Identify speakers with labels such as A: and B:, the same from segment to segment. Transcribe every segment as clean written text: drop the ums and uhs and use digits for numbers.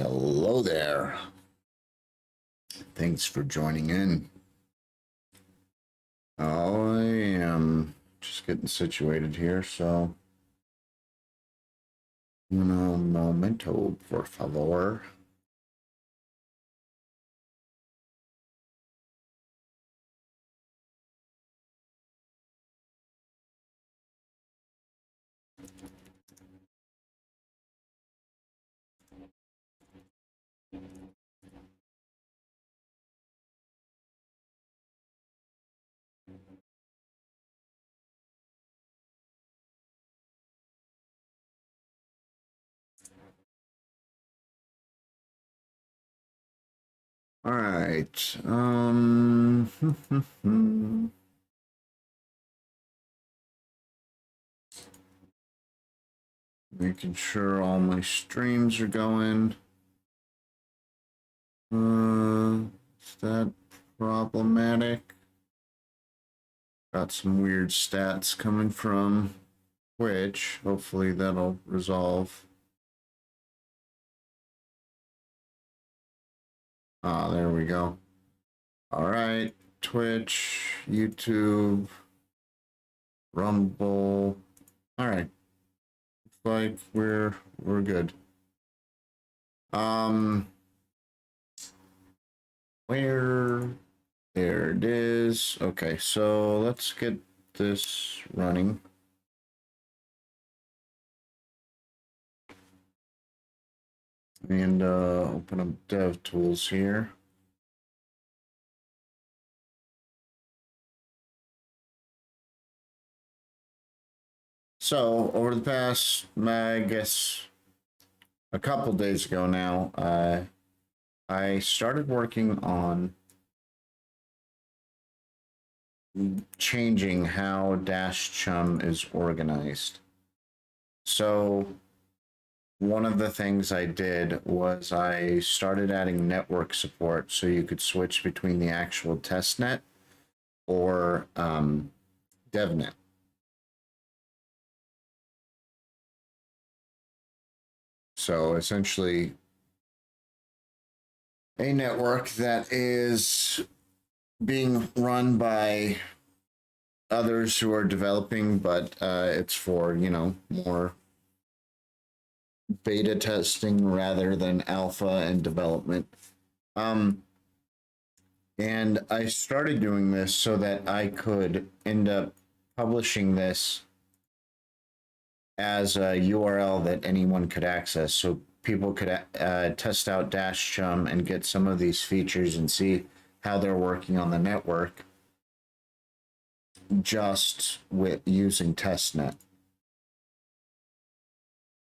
A: Hello there. Thanks for joining in. I am just getting situated here, so un momento, por favor. All right. Making sure all my streams are going. Is that problematic? Got some weird stats coming from Twitch. Hopefully that'll resolve. Ah, there we go. All right, Twitch, YouTube, Rumble. All right, looks like we're good. Where? There it is. Okay, so let's get this running. And open up DevTools here. So over the past, I guess, a couple days ago now, I started working on changing how Dash Chum is organized. So one of the things I did was I started adding network support so you could switch between the actual testnet or devnet. So essentially a network that is being run by others who are developing, but it's for, more beta testing rather than alpha and development. And I started doing this so that I could end up publishing this as a URL that anyone could access, so people could test out Dash Chum and get some of these features and see how they're working on the network just with using testnet.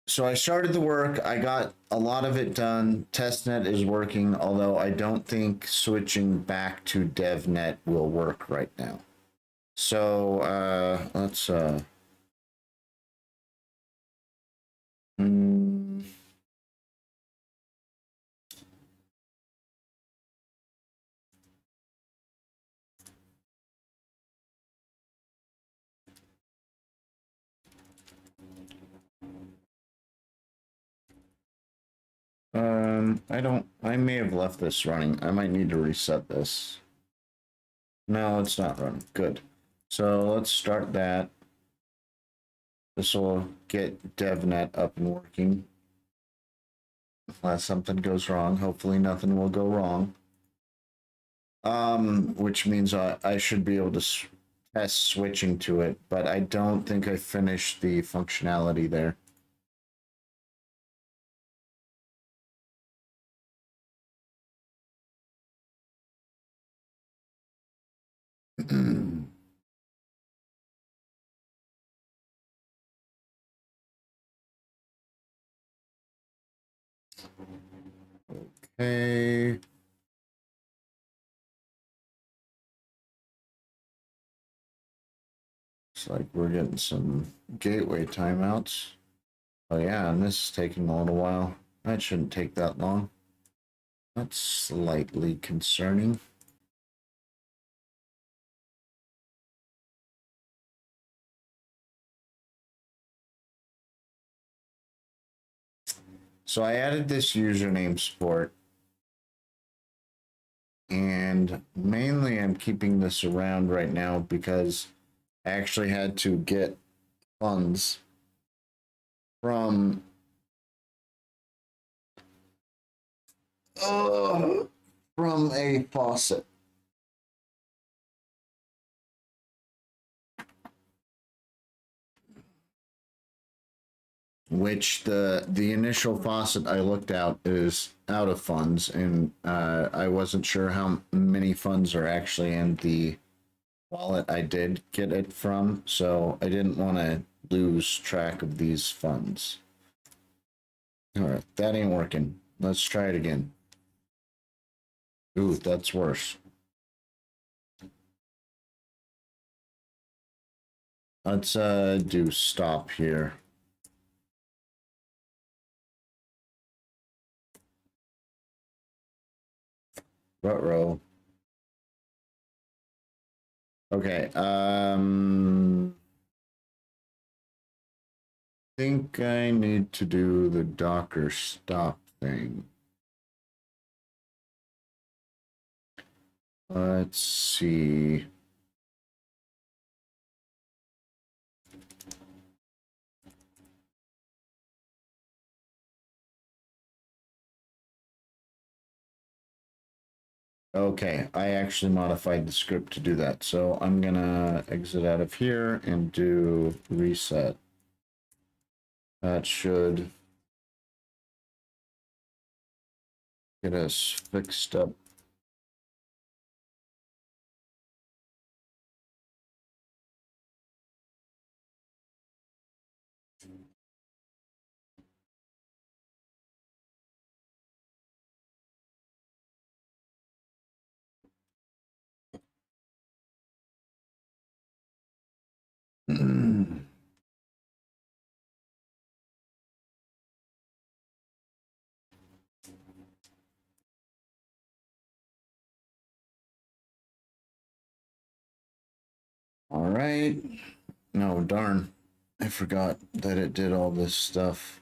A: So I started the work. I got a lot of it done. Testnet is working, although I don't think switching back to devnet will work right now. So let's I may have left this running. I might need to reset this. No, it's not running. Good. So let's start that. This will get devnet up and working. Unless something goes wrong, hopefully nothing will go wrong. Which means I should be able to test switching to it, but I don't think I finished the functionality there. Okay. Looks like we're getting some gateway timeouts. Oh yeah, and this is taking a little while. That shouldn't take that long. That's slightly concerning. So I added this username support, and mainly I'm keeping this around right now because I actually had to get funds from uh, from a faucet. Which the initial faucet I looked at is out of funds, and I wasn't sure how many funds are actually in the wallet I did get it from, so I didn't want to lose track of these funds. All right, that ain't working. Let's try it again. Ooh, that's worse. Let's do stop here. Ruh-roh. Okay, think I need to do the Docker stop thing. Let's see. Okay, I actually modified the script to do that. So I'm gonna exit out of here and do reset. That should get us fixed up. All right. No, darn. I forgot that it did all this stuff.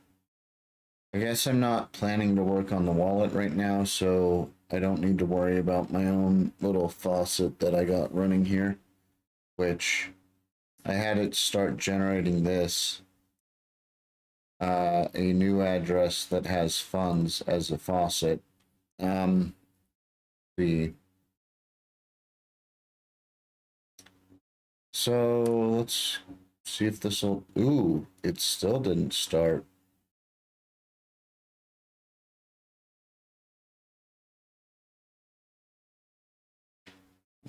A: I guess I'm not planning to work on the wallet right now, so I don't need to worry about my own little faucet that I got running here, which I had it start generating this, a new address that has funds as a faucet. The So let's see if this will. Ooh, it still didn't start.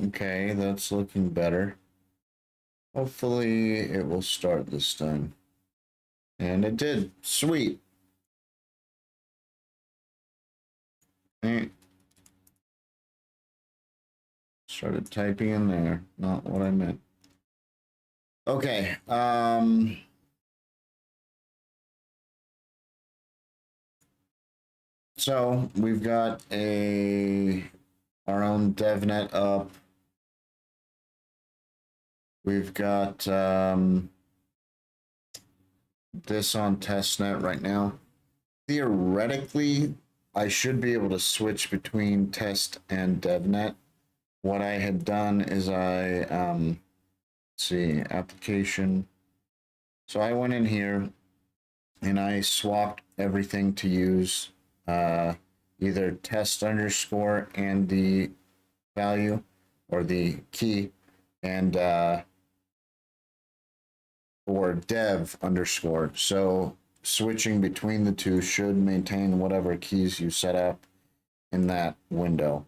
A: Okay, that's looking better. Hopefully it will start this time. And it did. Sweet. Eh. Started typing in there. Not what I meant. Okay. So we've got our own devnet up. We've got this on testnet right now. Theoretically, I should be able to switch between test and devnet. What I had done is let's see, application. So I went in here and I swapped everything to use either test underscore and the value or the key, and or dev underscore. So switching between the two should maintain whatever keys you set up in that window.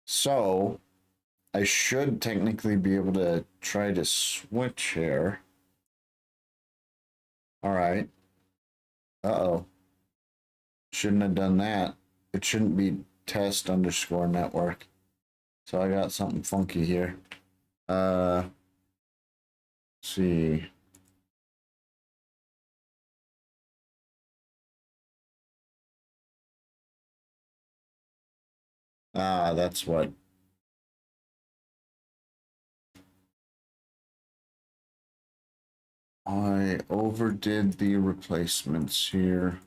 A: So I should technically be able to try to switch here. All right. Uh-oh. Shouldn't have done that. It shouldn't be test underscore network. So I got something funky here. Let's see. Ah, that's what. I overdid the replacements here.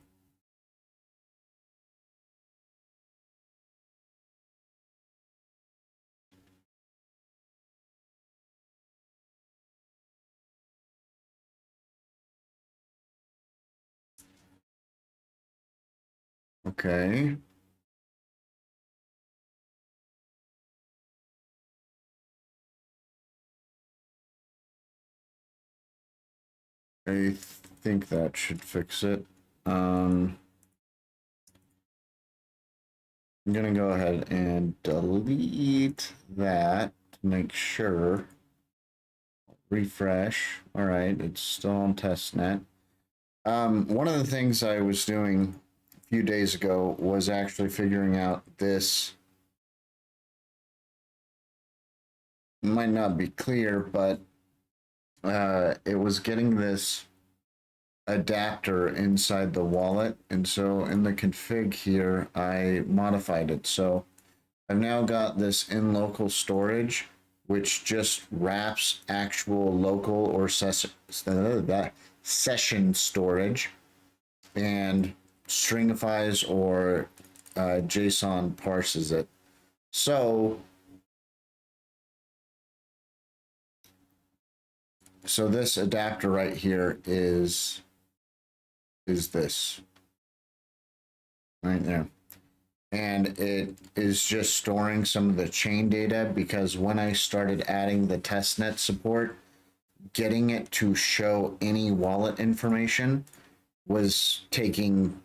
A: Okay. I think that should fix it. I'm gonna go ahead and delete that to make sure. Refresh. All right, it's still on testnet. One of the things I was doing a few days ago was actually figuring out this. Might not be clear, but it was getting this adapter inside the wallet, and so in the config here, I modified it. So I've now got this in local storage, which just wraps actual local or session storage and stringifies or JSON parses it. So this adapter right here is this right there. And it is just storing some of the chain data, because when I started adding the testnet support, getting it to show any wallet information was taking,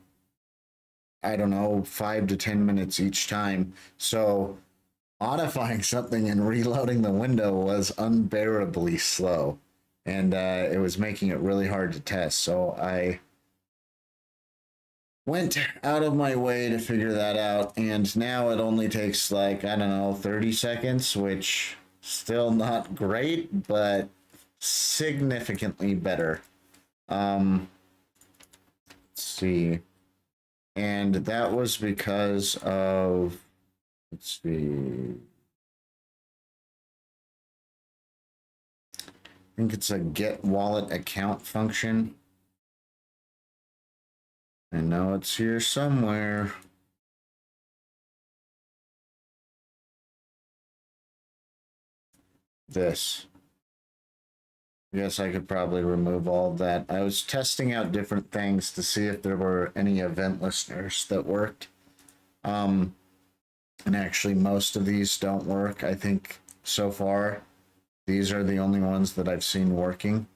A: I don't know, 5 to 10 minutes each time. So modifying something and reloading the window was unbearably slow, and it was making it really hard to test. So I went out of my way to figure that out, and now it only takes like, I don't know, 30 seconds, which still not great, but significantly better. Let's see. And that was because of, let's see, I think it's a get wallet account function. I know it's here somewhere. This. I guess I could probably remove all of that. I was testing out different things to see if there were any event listeners that worked. And actually, most of these don't work. I think so far, these are the only ones that I've seen working.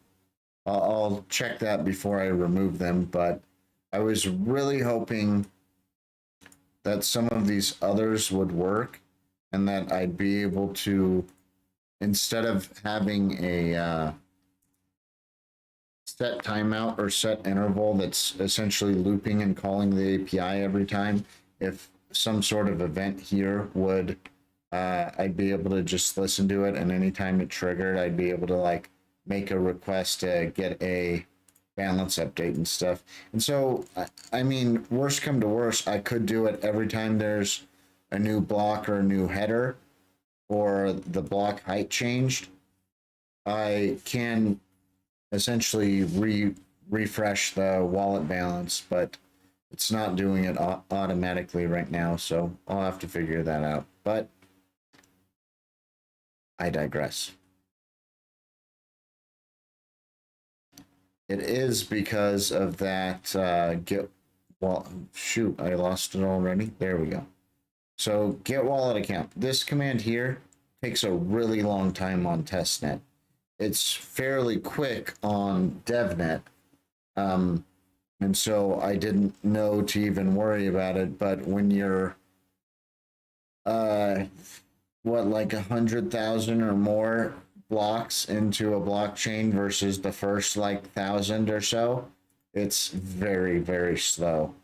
A: I'll check that before I remove them, but I was really hoping that some of these others would work, and that I'd be able to, instead of having a set timeout or set interval that's essentially looping and calling the API every time, if some sort of event here would, I'd be able to just listen to it, and anytime it triggered, I'd be able to like make a request to get a balance update and stuff. And so, I mean, worst come to worst, I could do it every time there's a new block or a new header, or the block height changed. I can essentially refresh the wallet balance, but it's not doing it automatically right now, so I'll have to figure that out. But I digress. It is because of that get, well, shoot, I lost it already. There we go. So get wallet account. This command here takes a really long time on testnet. It's fairly quick on devnet. And so I didn't know to even worry about it. But when you're, what, like 100,000 or more blocks into a blockchain versus the first like 1,000 or so, it's very, very slow.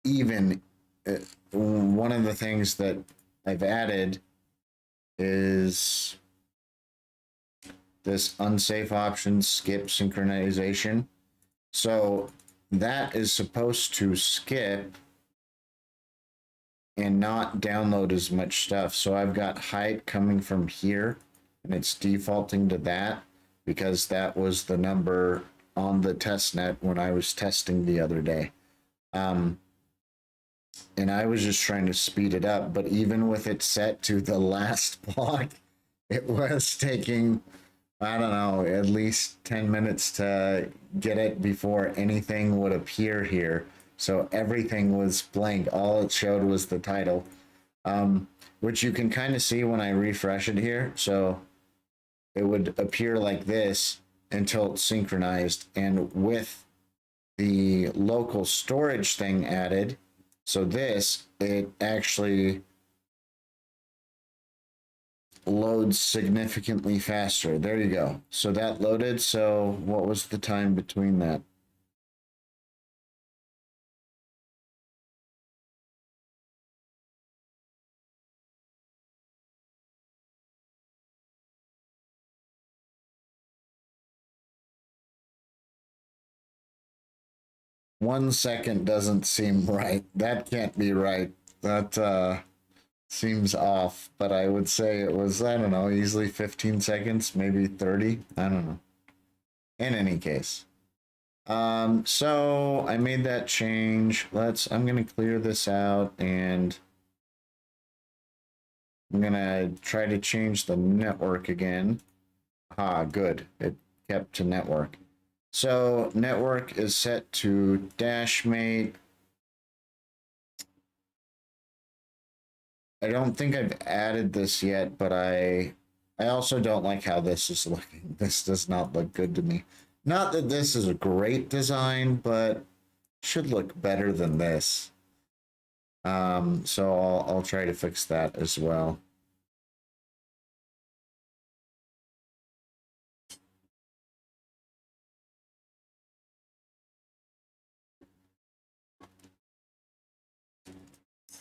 A: Even one of the things that I've added is this unsafe option skip synchronization. So that is supposed to skip and not download as much stuff. So I've got height coming from here, and it's defaulting to that, because that was the number on the test net when I was testing the other day. And I was just trying to speed it up, but even with it set to the last block, it was taking, I don't know, at least 10 minutes to get it before anything would appear here. So everything was blank. All it showed was the title, which you can kind of see when I refresh it here. So it would appear like this until it's synchronized. And with the local storage thing added, so this, it actually loads significantly faster. There you go. So that loaded. So what was the time between that? One second doesn't seem right. That can't be right. That seems off, but I would say it was, I don't know, easily 15 seconds, maybe 30. I don't know. In any case. So I made that change. I'm gonna clear this out and I'm gonna try to change the network again. Ah, good. It kept to network. So network is set to dashmate. I don't think I've added this yet, but I also don't like how this is looking. This does not look good to me. Not that this is a great design, but should look better than this. So I'll try to fix that as well.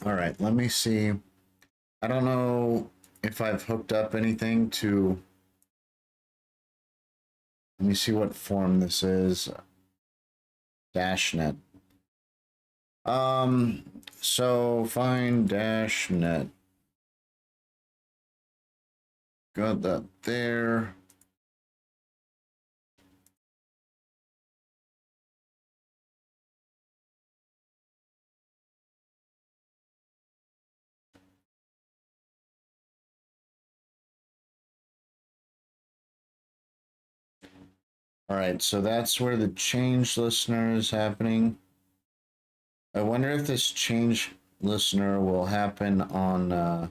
A: All right, let me see. I don't know if I've hooked up anything to. Let me see what form this is. Dashnet. So find Dashnet. Got that there. All right, so that's where the change listener is happening. I wonder if this change listener will happen on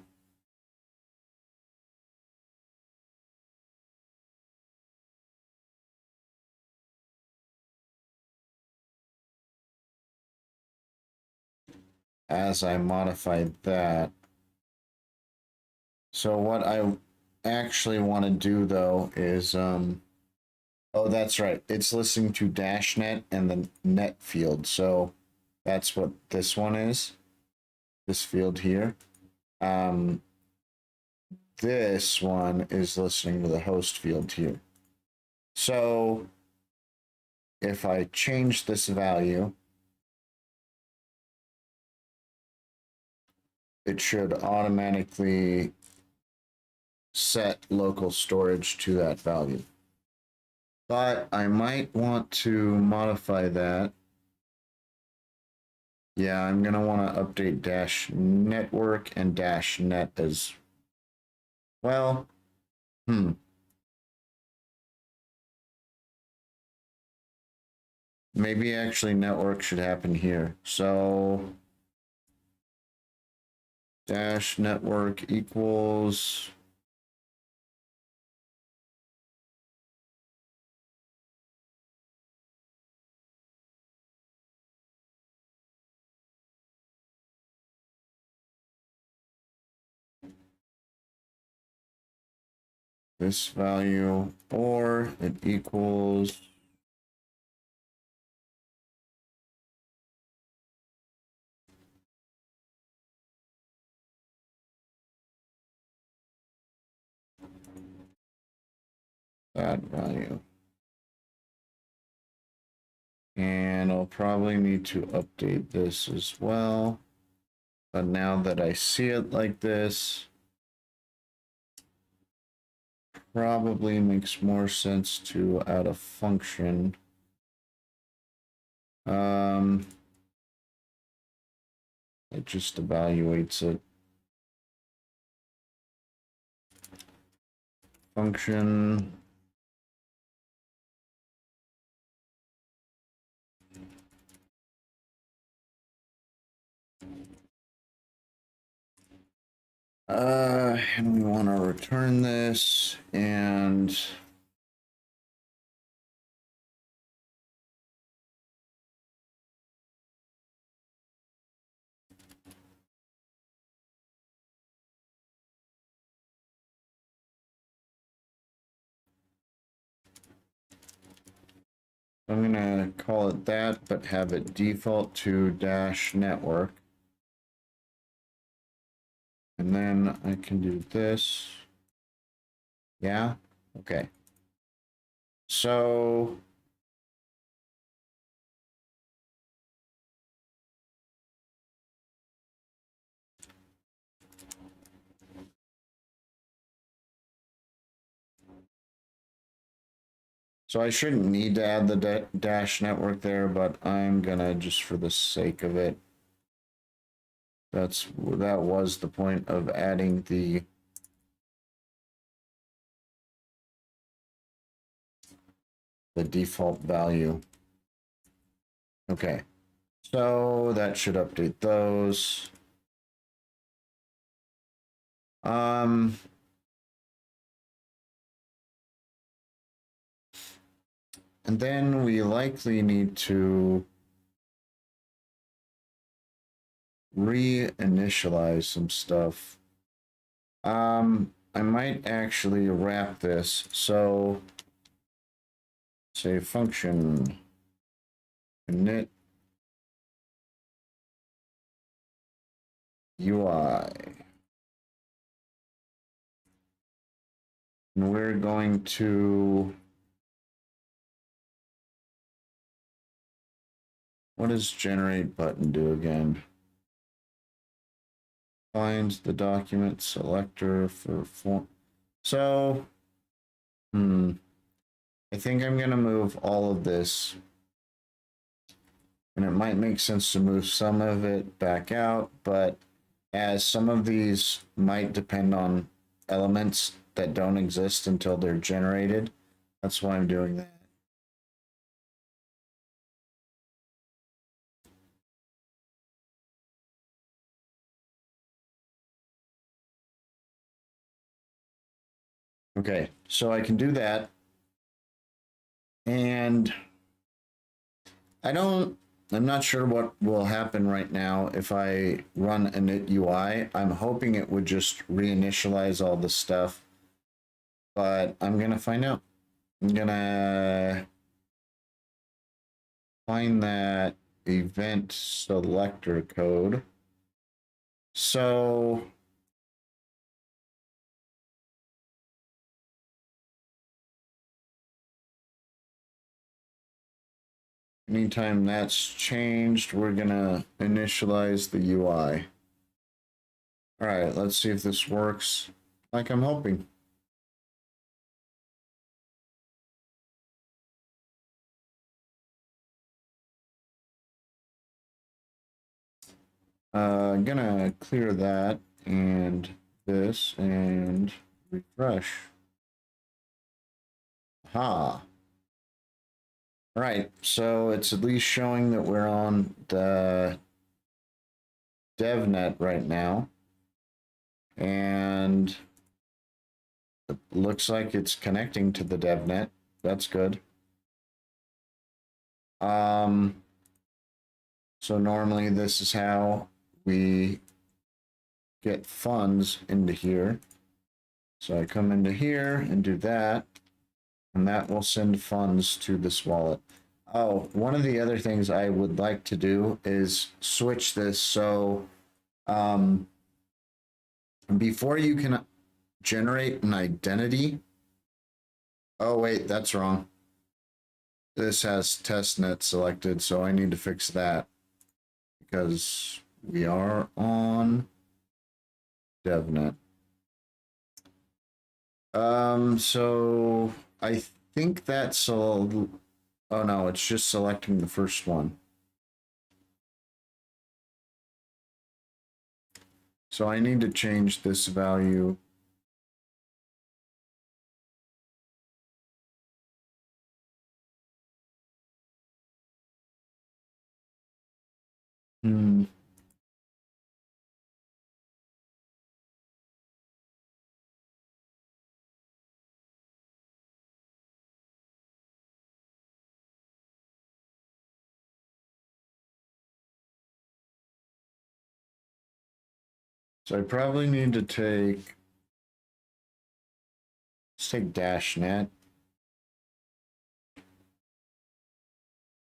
A: as I modified that. So what I actually want to do though is oh, that's right. It's listening to dashnet and the net field. So that's what this one is. This field here. This one is listening to the host field here. So if I change this value, it should automatically set local storage to that value. But I might want to modify that. Yeah, I'm going to want to update dash network and dash net as well. Maybe actually network should happen here. So dash network equals this value, or it equals that value. And I'll probably need to update this as well. But now that I see it like this, probably makes more sense to add a function. It just evaluates it. Function. And we want to return this, and I'm gonna call it that, but have it default to Dash network. And then I can do this. Yeah, okay. So I shouldn't need to add the Dash network there, but I'm gonna, just for the sake of it. That was the point of adding the default value. Okay, so that should update those. And then we likely need to reinitialize some stuff. I might actually wrap this. So say function init UI. And we're going to, what does generate button do again? Finds the document selector for form. So, I think I'm going to move all of this. And it might make sense to move some of it back out, but as some of these might depend on elements that don't exist until they're generated, that's why I'm doing that. Okay, so I can do that. And I'm not sure what will happen right now if I run init UI. I'm hoping it would just reinitialize all the stuff, but I'm gonna find out. I'm gonna find that event selector code. So anytime that's changed, we're gonna initialize the UI. All right, let's see if this works like I'm hoping. I'm gonna clear that and this and refresh. Aha. All right, so it's at least showing that we're on the devnet right now. And it looks like it's connecting to the devnet. That's good. So normally this is how we get funds into here. So I come into here and do that, and that will send funds to this wallet. Oh, one of the other things I would like to do is switch this so before you can generate an identity. Oh, wait, that's wrong. This has testnet selected, so I need to fix that because we are on devnet. So I think that's all. Oh no, it's just selecting the first one. So I need to change this value. Hmm. So I probably need to let's take Dash net.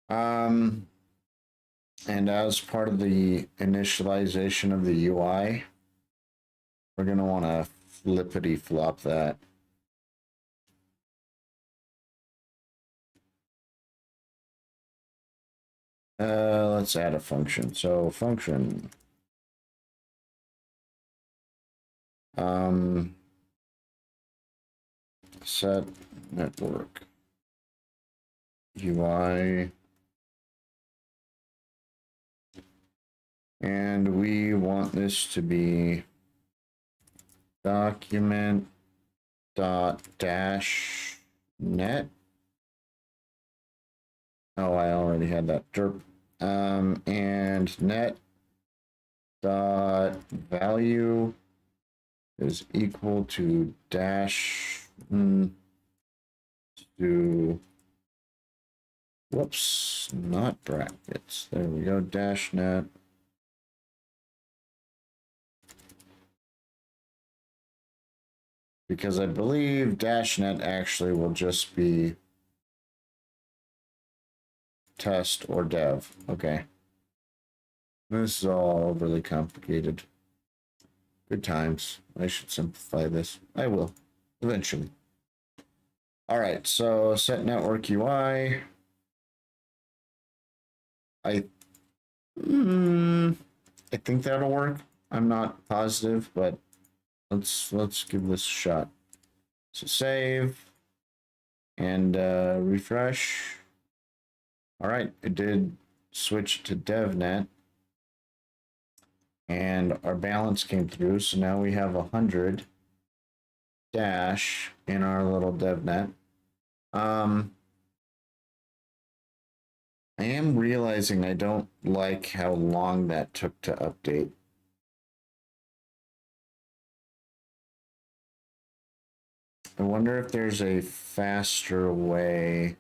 A: Um, and as part of the initialization of the UI, we're gonna want to flippity flop that. Let's add a function. So function. Um, set network UI. And we want this to be document dot dash net. Oh, I already had that. Derp. And net dot value is equal to dash to whoops, not brackets. There we go. Dash net. Because I believe dash net actually will just be test or dev. Okay. This is all overly complicated. Good times. I should simplify this. I will, eventually. All right, so set network UI. I, I think that'll work. I'm not positive, but let's give this a shot. So save and refresh. All right, it did switch to devnet. And our balance came through, so now we have 100 dash in our little devnet. I am realizing I don't like how long that took to update. I wonder if there's a faster way.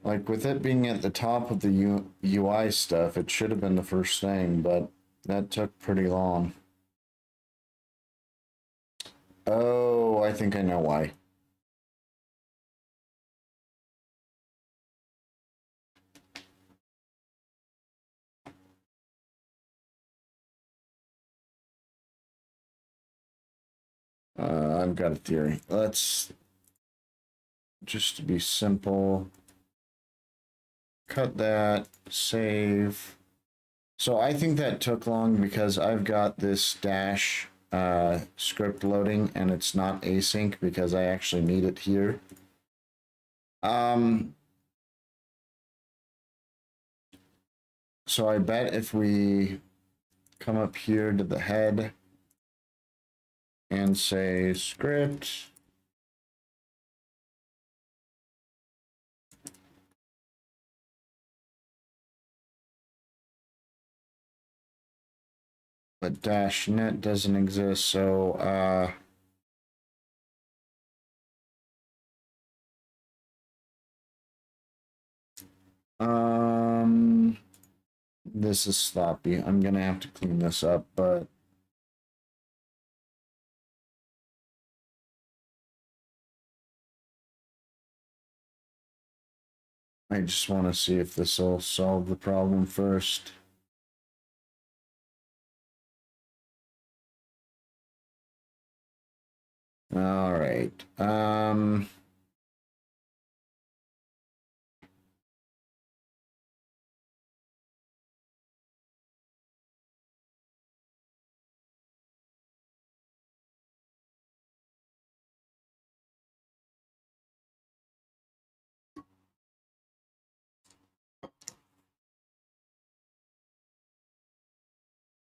A: Like with it being at the top of the UI stuff, it should have been the first thing, but that took pretty long. Oh, I think I know why. I've got a theory. Let's just to be simple, cut that, save. So I think that took long because I've got this dash script loading and it's not async because I actually need it here. So I bet if we come up here to the head and say script, but dash net doesn't exist, so this is sloppy. I'm gonna have to clean this up, but I just want to see if this will solve the problem first. All right.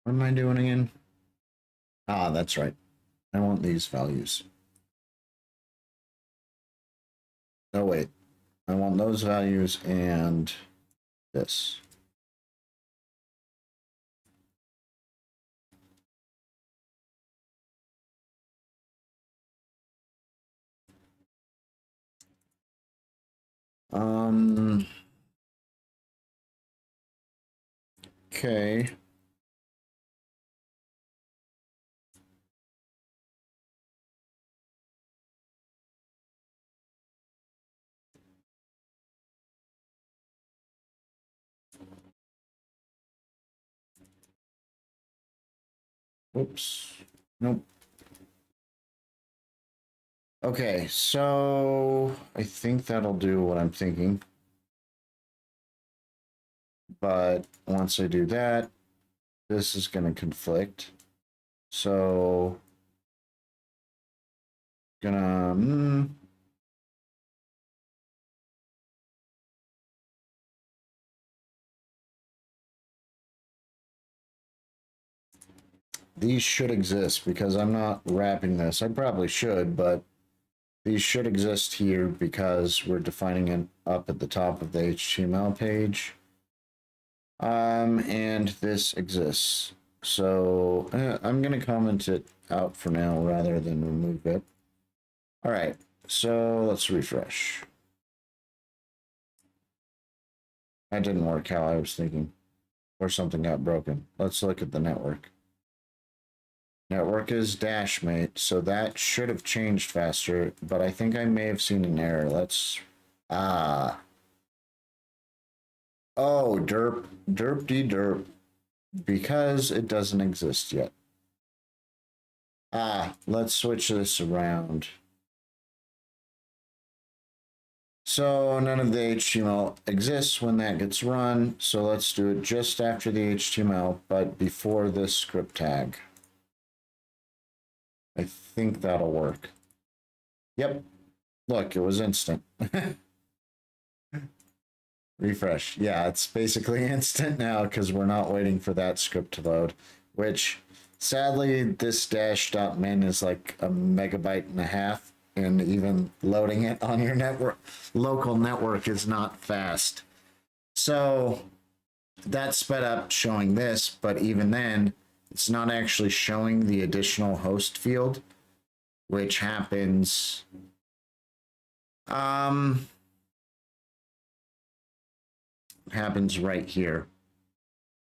A: What am I doing again? Ah, that's right. I want these values. Oh, wait. I want those values and this. Okay. Whoops. Nope. Okay, so I think that'll do what I'm thinking. But once I do that, this is going to conflict. So, gonna... These should exist because I'm not wrapping this. I probably should, but these should exist here because we're defining it up at the top of the HTML page. And this exists. So I'm going to comment it out for now rather than remove it. All right, so let's refresh. That didn't work how I was thinking, or something got broken. Let's look at the network. Network is Dash mate, so that should have changed faster, but I think I may have seen an error. Let's, oh, derp, derp, because it doesn't exist yet. Let's switch this around. So none of the HTML exists when that gets run, so let's do it just after the HTML, but before this script tag. I think that'll work. Yep. Look, it was instant. Refresh. Yeah, it's basically instant now because we're not waiting for that script to load, which sadly this dash.min is like 1.5 MB, and even loading it on your network, local network, is not fast. So that's sped up showing this, but even then, it's not actually showing the additional host field, which happens happens right here.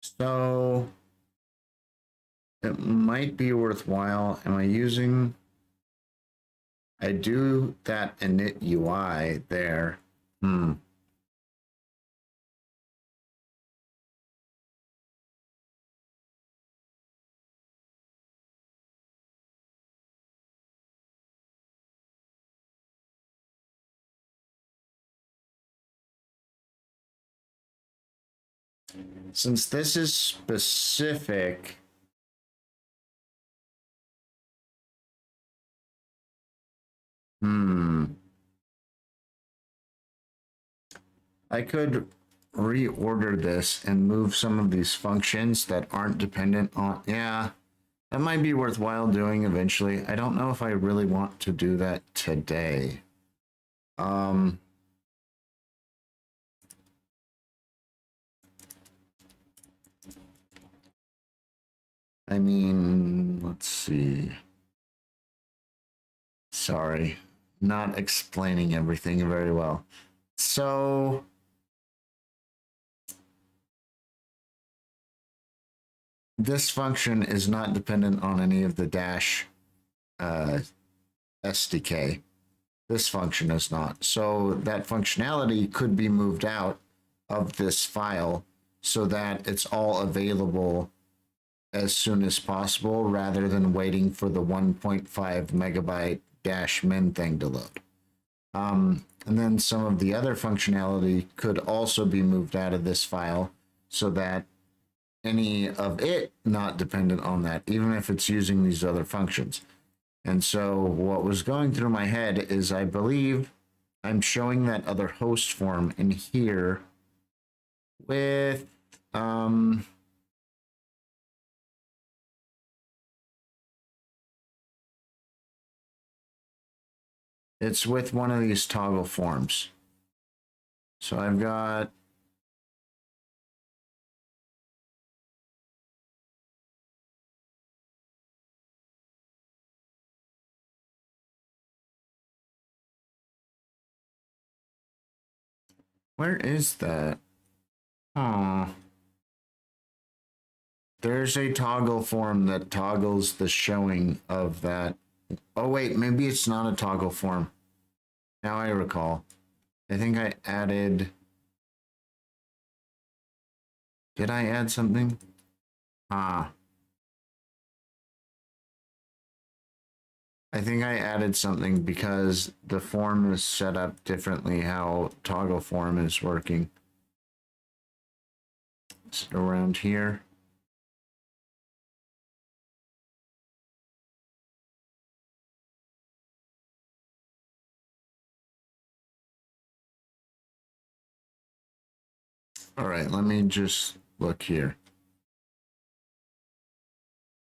A: So it might be worthwhile. Am I using? I do that init UI there. Since this is specific, I could reorder this and move some of these functions that aren't dependent on, yeah, that might be worthwhile doing eventually. I don't know if I really want to do that today. I mean, let's see. Sorry, not explaining everything very well. So this function is not dependent on any of the Dash SDK. This function is not. So that functionality could be moved out of this file so that it's all available as soon as possible rather than waiting for the 1.5 MB dash min thing to load. And then some of the other functionality could also be moved out of this file so that any of it not dependent on that, even if it's using these other functions. And so what was going through my head is I believe I'm showing that other host form in here with it's with one of these toggle forms. So I've got where is that? Oh, there's a toggle form that toggles the showing of that. Oh wait, maybe it's not a toggle form. Now I recall. I think I added. Did I add something? Ah. I think I added something because the form is set up differently how toggle form is working. It's around here. All right, let me just look here.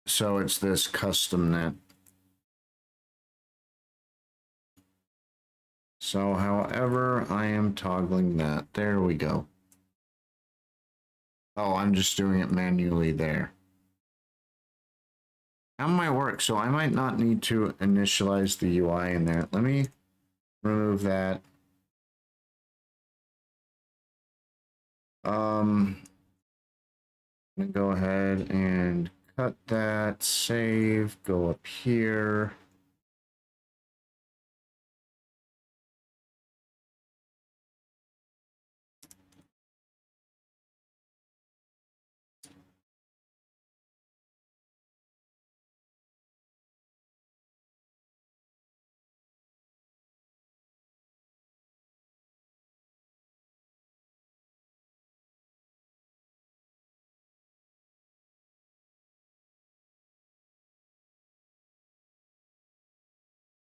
A: So it's this custom net. So however I am toggling that, there we go. Oh, I'm just doing it manually there. That might work, so I might not need to initialize the UI in there. Let me remove that. I'm gonna go ahead and cut that, save, go up here.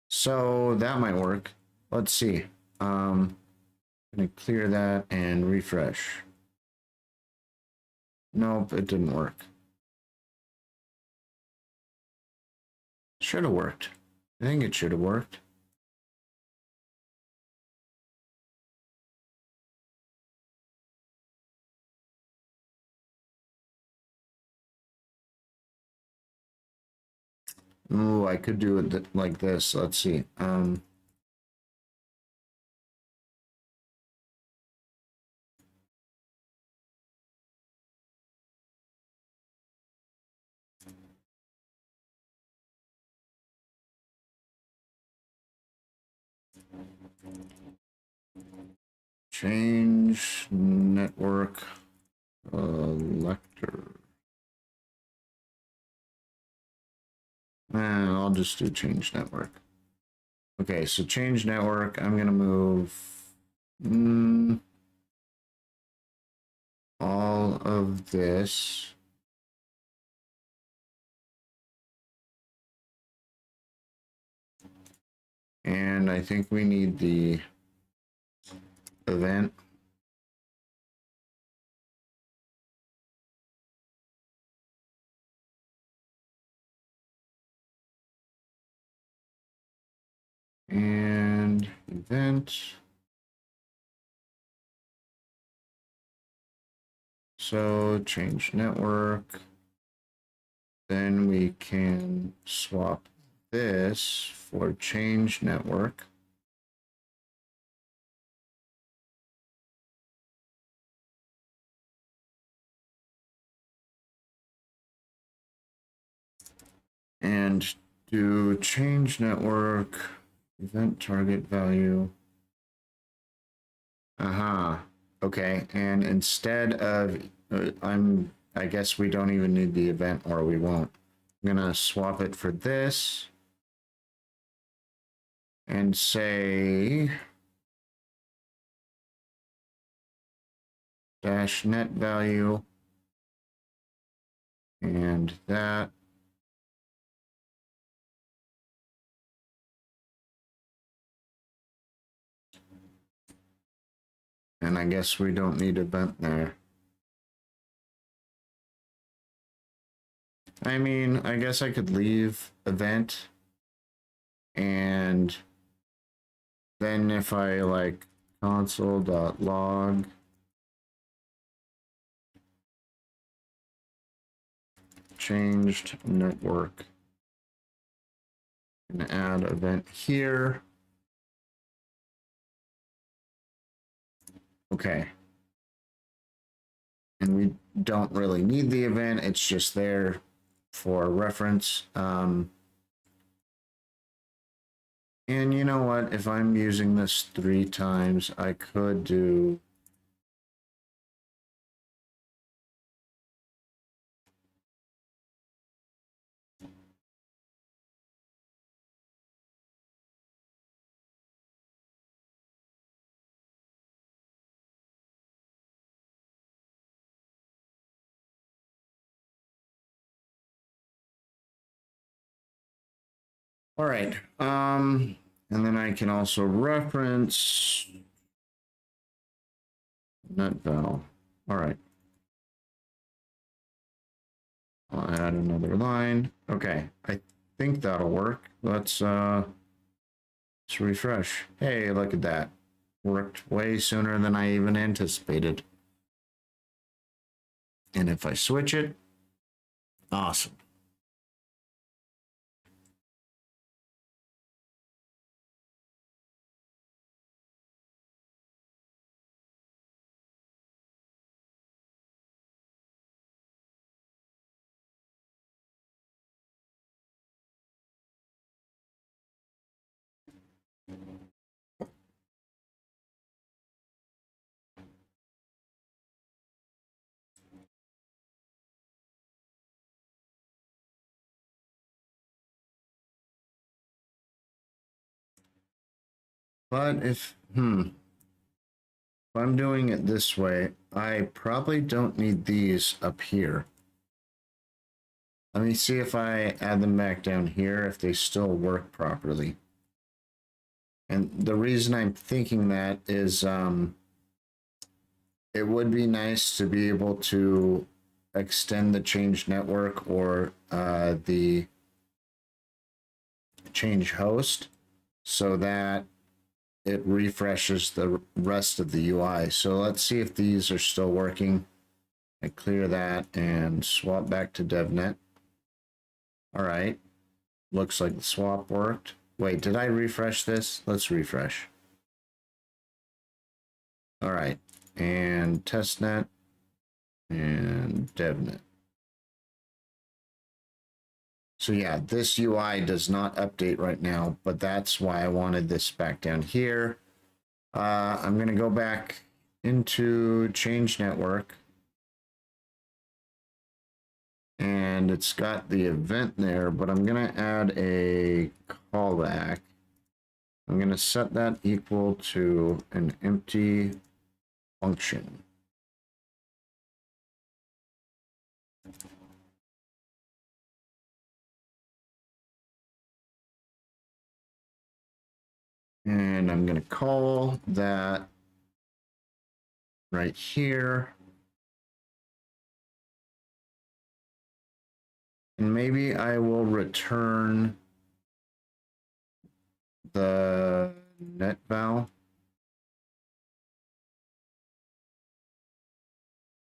A: So that might work. Let's see. I'm gonna clear that and refresh. Nope, it didn't work. Should have worked. I think it should have worked. Ooh, I could do it like this. Let's see. Change network lector. And I'll just do change network. Okay, so change network. I'm gonna move all of this. And I think we need the event. And event. So change network. Then we can swap this for change network. And do change network event target value. Okay, and instead of I guess we don't even need the event, or we won't. I'm gonna swap it for this. and say dash net value and that. And I guess we don't need event there. I mean, I guess I could leave event, and then if I like console.log changed network and add event here. Okay. And we don't really need the event, it's just there for reference. And you know what? If I'm using this 3 times, I could do all right. And then I can also reference net val. All right. I'll add another line. Okay, I think that'll work. Let's refresh. Hey, look at that. Worked way sooner than I even anticipated. And if I switch it, awesome. But if I'm doing it this way, I probably don't need these up here. Let me see if I add them back down here, if they still work properly. And the reason I'm thinking that is it would be nice to be able to extend the change network or the change host so that it refreshes the rest of the UI. So let's see if these are still working. I clear that and swap back to devnet. All right, looks like the swap worked. Wait, did I refresh this? Let's refresh. All right, and testnet and devnet. So yeah, this UI does not update right now, but that's why I wanted this back down here. I'm going to go back into change network. And it's got the event there, but I'm going to add a callback. I'm going to set that equal to an empty function. And I'm going to call that right here. And maybe I will return the net val.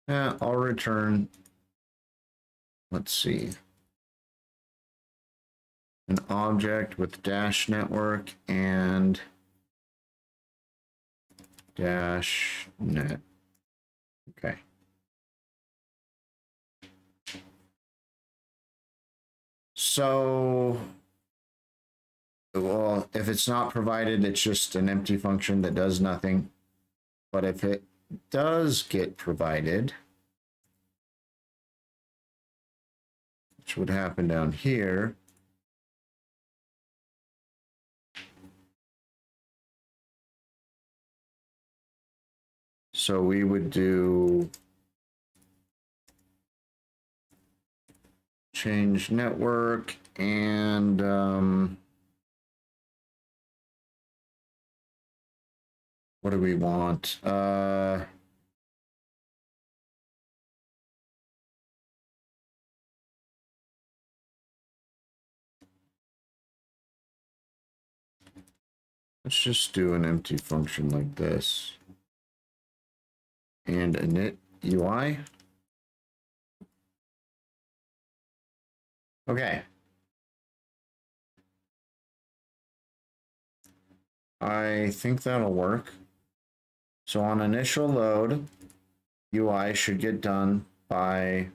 A: I'll return, let's see, an object with Dash network and Dash net. Okay. So, well, if it's not provided, it's just an empty function that does nothing. But if it does get provided, which would happen down here, So we would do change network and what do we want? Let's just do an empty function like this. And init UI. Okay. I think that'll work. So on initial load, UI should get done by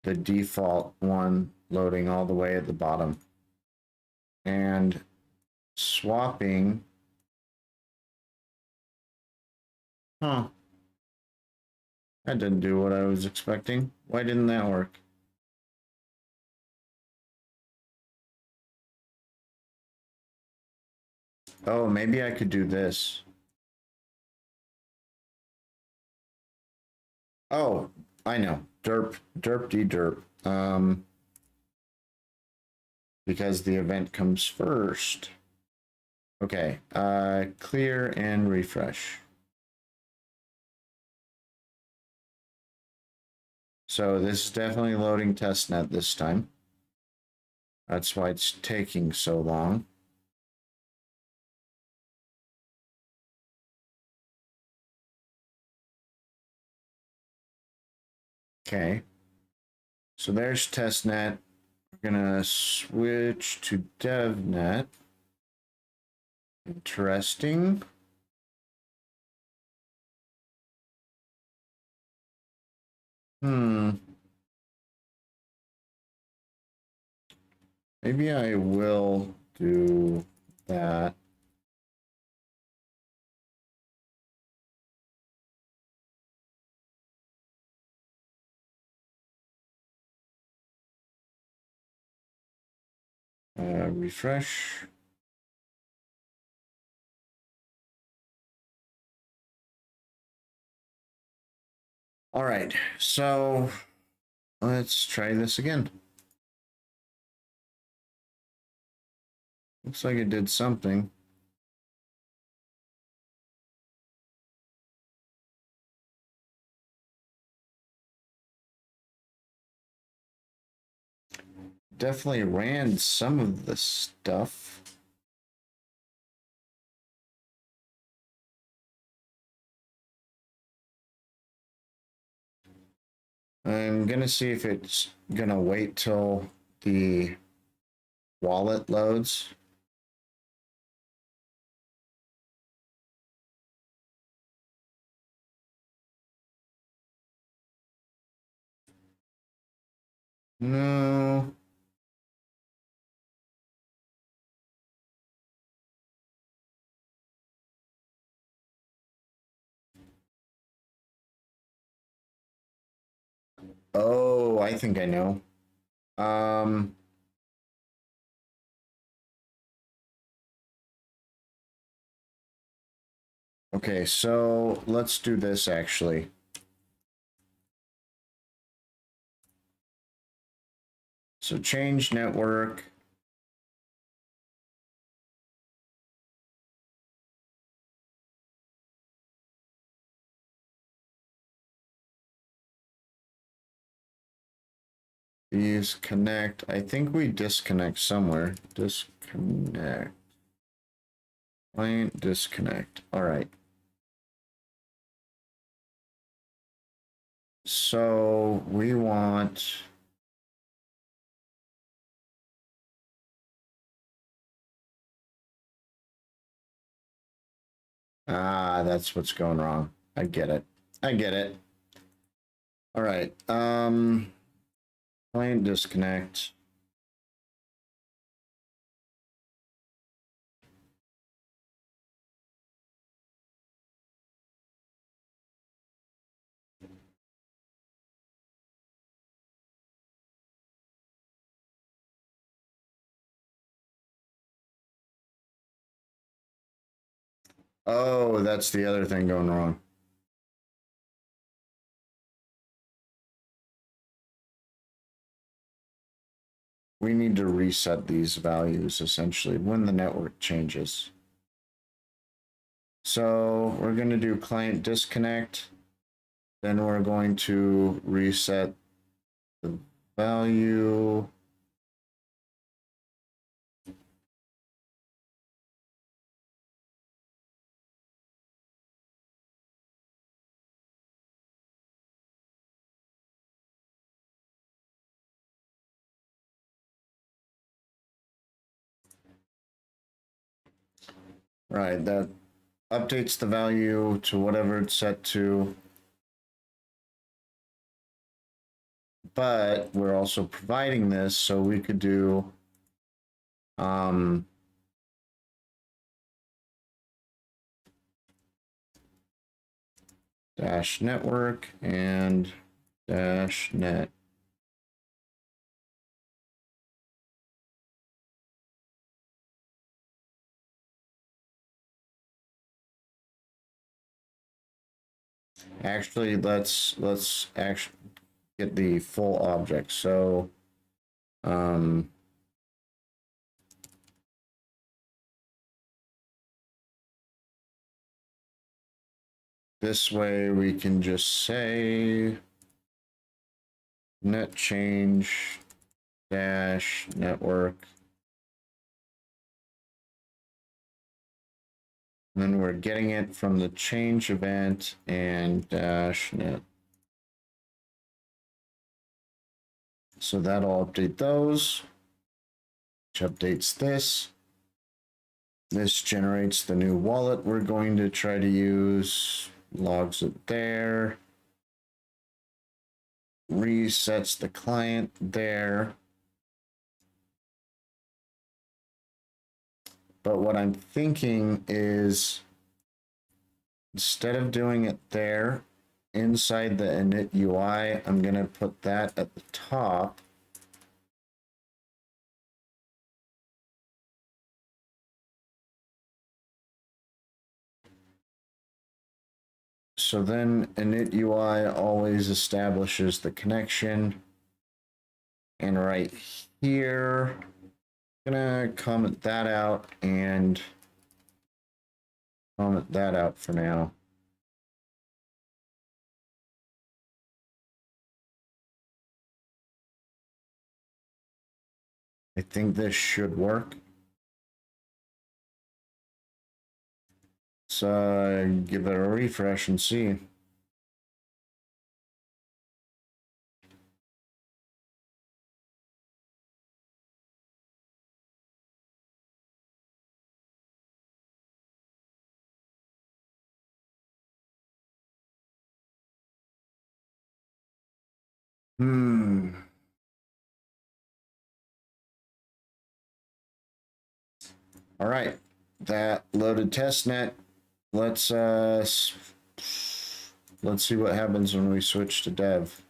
A: the default one loading all the way at the bottom. And swapping. Huh. That didn't do what I was expecting. Why didn't that work? Oh, maybe I could do this. Oh, I know. Derp, derp, de-derp. Because the event comes first. Okay, clear and refresh. So this is definitely loading testnet this time. That's why it's taking so long. Okay. So there's testnet. We're gonna switch to devnet. Interesting. Maybe I will do that. Refresh. All right, so let's try this again. Looks like it did something. Definitely ran some of the stuff. I'm gonna see if it's gonna wait till the wallet loads. No. Oh, I think I know. Um, okay, so let's do this actually. So change network. Use connect. I think we disconnect somewhere. Disconnect. Client disconnect. All right. So we want. Ah, that's what's going wrong. I get it. I get it. All right. Client disconnect. Oh, that's the other thing going wrong. We need to reset these values essentially when the network changes. So we're going to do client disconnect. Then we're going to reset the value. Right, that updates the value to whatever it's set to. But we're also providing this, so we could do dash network and dash net. Actually, let's actually get the full object. So this way we can just say net change dash network. And then we're getting it from the change event and dash net. So that'll update those, which updates this. This generates the new wallet we're going to try to use, logs it there, resets the client there. But what I'm thinking is instead of doing it there inside the init UI, I'm going to put that at the top. So then init UI always establishes the connection. And right here, I'm gonna comment that out and comment that out for now. I think this should work. So give it a refresh and see. All right, that loaded testnet. Let's see what happens when we switch to dev.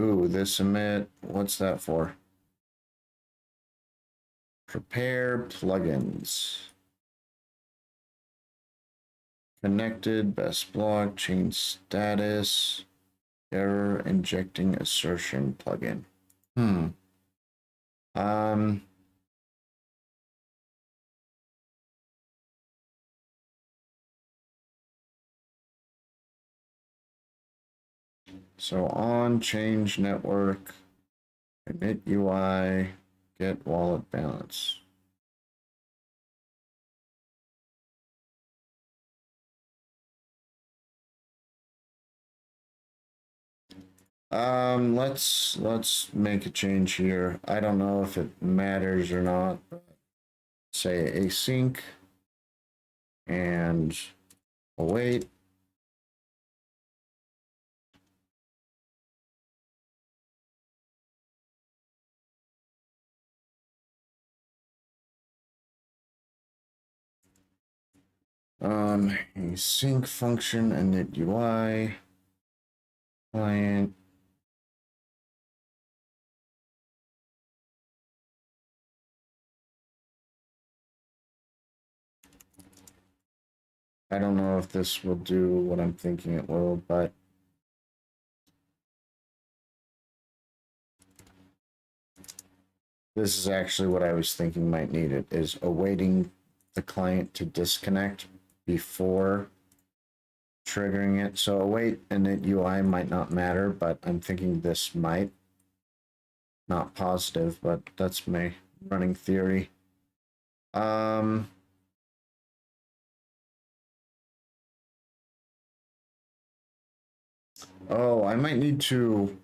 A: Ooh, this emit. What's that for? Prepare plugins. Connected, best blockchain status, error injecting assertion plugin. Um, so on change network, init UI, get wallet balance. Let's make a change here. I don't know if it matters or not. Say async and await. Async function init UI client. I don't know if this will do what I'm thinking it will, but this is actually what I was thinking might need it, is awaiting the client to disconnect before triggering it. So await init UI might not matter, but I'm thinking this might. Not positive, but that's my running theory. Oh, I might need to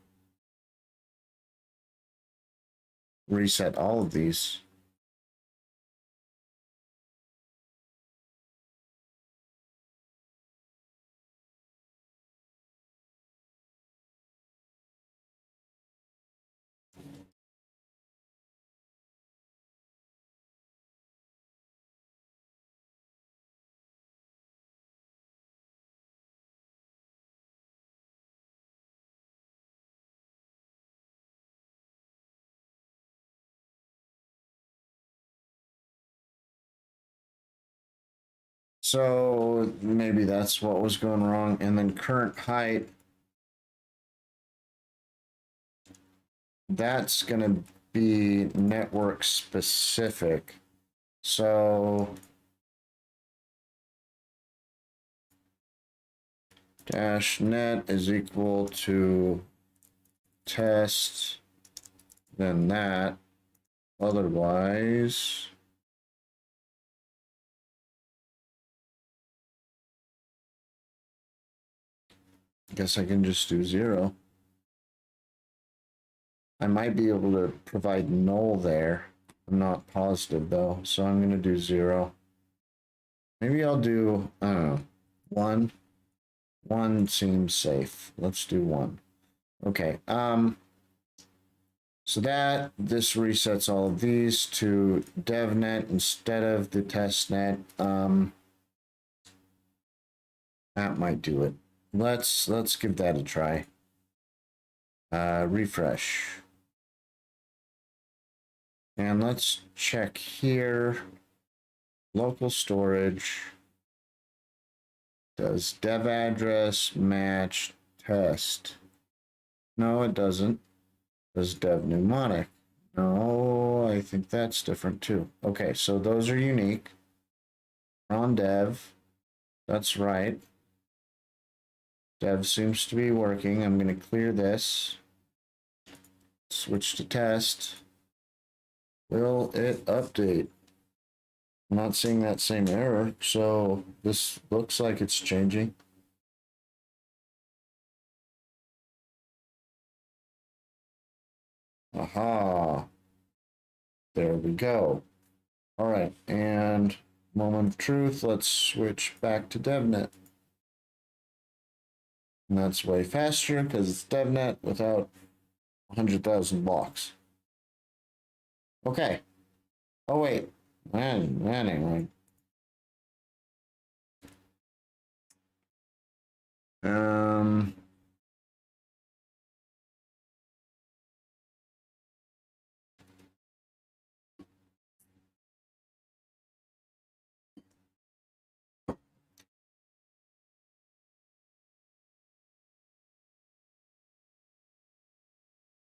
A: reset all of these. So maybe that's what was going wrong. And then current height, that's going to be network specific. So dash net is equal to test, then that. Otherwise, I guess I can just do 0. I might be able to provide null there. I'm not positive though, so I'm gonna do 0. Maybe I'll do, I don't know, 1. 1 seems safe. Let's do 1. Okay, so this resets all of these to devnet instead of the testnet. That might do it. Let's give that a try. Refresh. And let's check here. Local storage. Does dev address match test? No, it doesn't. Does dev mnemonic? No, I think that's different too. Okay, so those are unique. On dev, that's right. Dev seems to be working. I'm going to clear this. Switch to test. Will it update? I'm not seeing that same error, so this looks like it's changing. Aha. There we go. All right, and moment of truth, let's switch back to devnet. And that's way faster because it's devnet without 100,000 blocks. Okay. Oh, wait. Anyway. Um,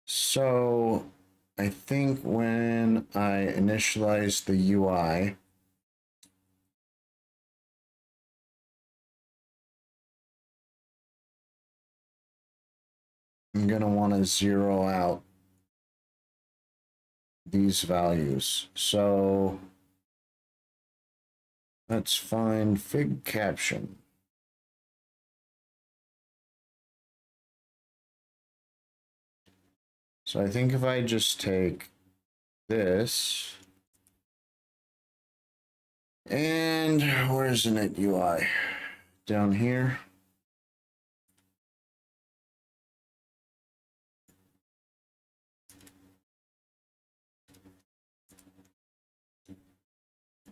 A: so I think when I initialize the UI, I'm going to want to zero out these values. So let's find fig caption. So I think if I just take this and where's the net UI? Down here.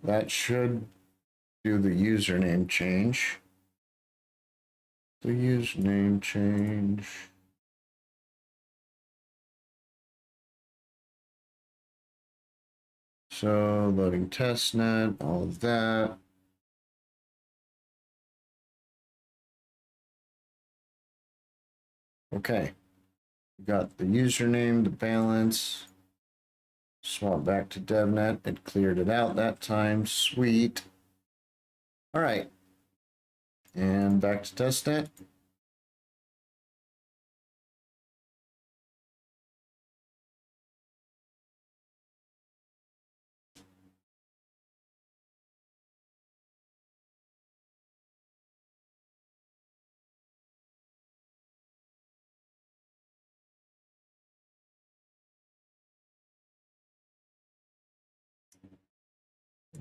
A: That should do the username change. The username change. So loading testnet, all of that. Okay. We got the username, the balance. Swap back to devnet. It cleared it out that time. Sweet. All right. And back to testnet.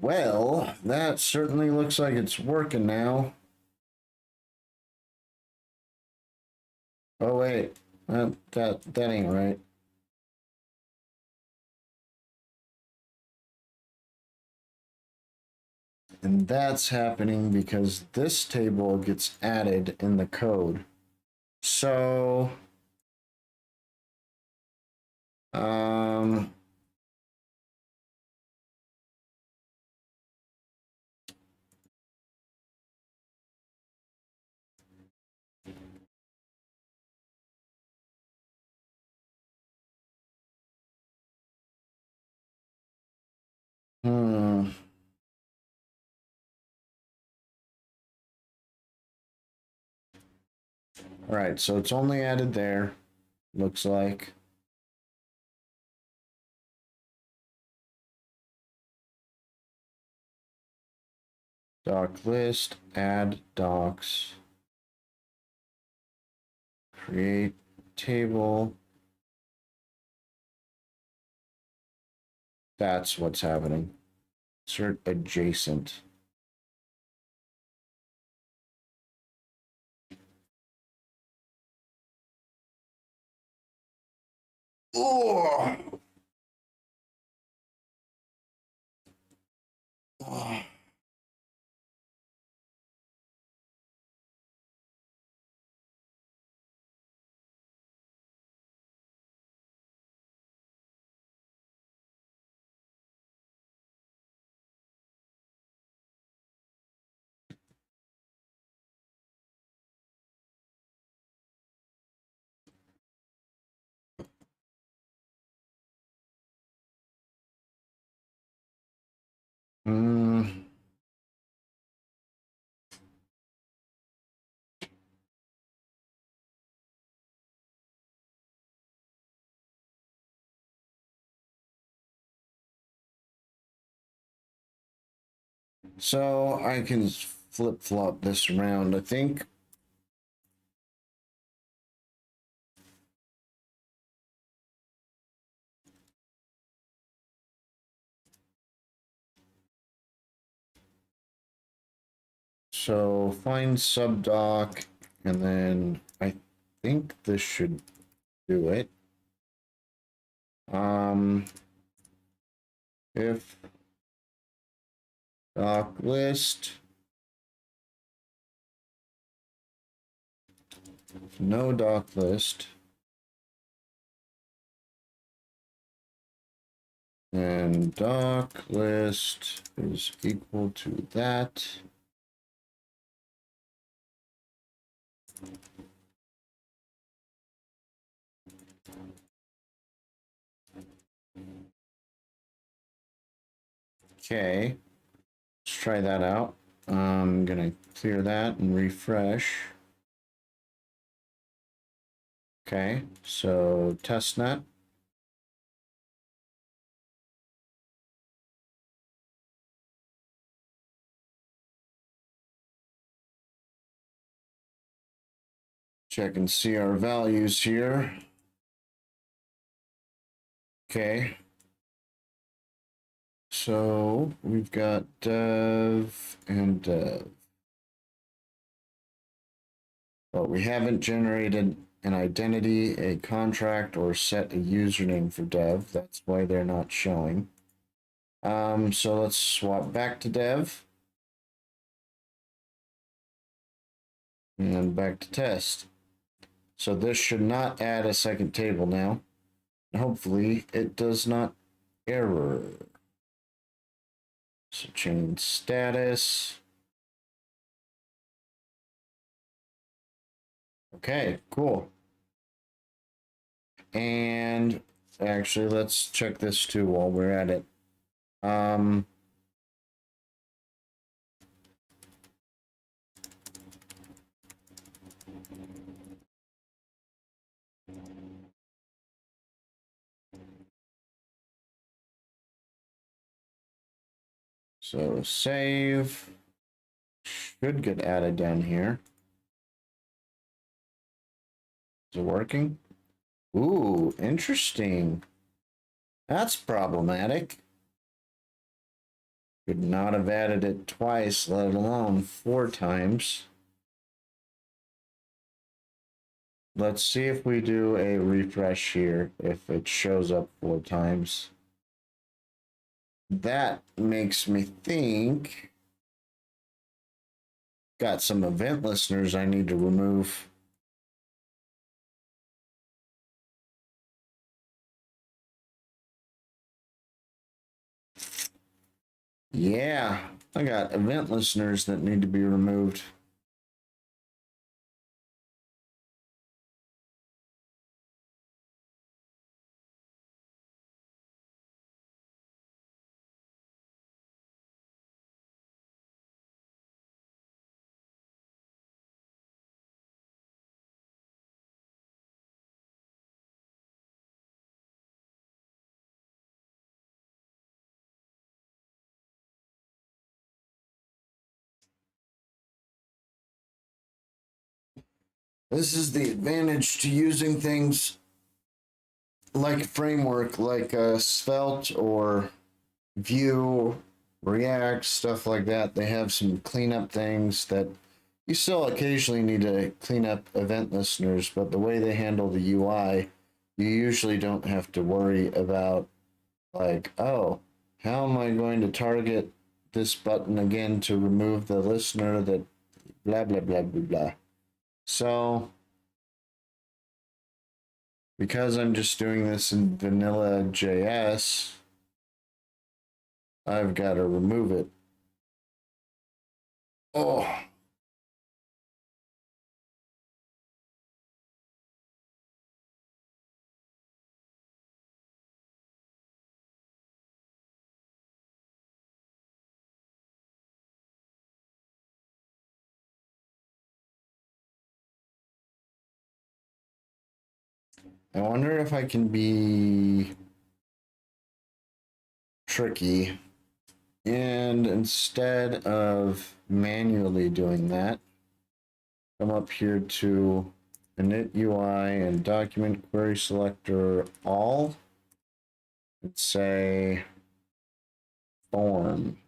A: Well, that certainly looks like it's working now. Oh wait, that ain't right. And that's happening because this table gets added in the code. So, um, hmm. All right, so it's only added there, looks like. Doc list, add docs, create table. That's what's happening. Insert adjacent. Oh. Oh. Mm. So I can flip flop this around, I think. So find subdoc, and then I think this should do it. If doc list, no doc list, and doc list is equal to that. Okay, let's try that out. I'm gonna clear that and refresh. Okay, so testnet. Check and see our values here. Okay. So we've got dev and dev. But we haven't generated an identity, a contract, or set a username for dev. That's why they're not showing. So let's swap back to dev. And back to test. So this should not add a second table now. Hopefully it does not error. So change status. Okay, cool. And actually, let's check this too while we're at it. So save should get added down here. Is it working? Ooh, interesting. That's problematic. Could not have added it twice, let alone 4 times. Let's see if we do a refresh here, if it shows up 4 times. That makes me think. Got some event listeners I need to remove. Yeah, I got event listeners that need to be removed. This is the advantage to using things like a framework like Svelte or Vue, React, stuff like that. They have some cleanup things that you still occasionally need to clean up event listeners, but the way they handle the UI, you usually don't have to worry about, like, oh, how am I going to target this button again to remove the listener that blah, blah, blah, blah, blah. So, because I'm just doing this in vanilla JS, I've got to remove it. Oh, I wonder if I can be tricky and instead of manually doing that, come up here to init UI and document query selector all and say form.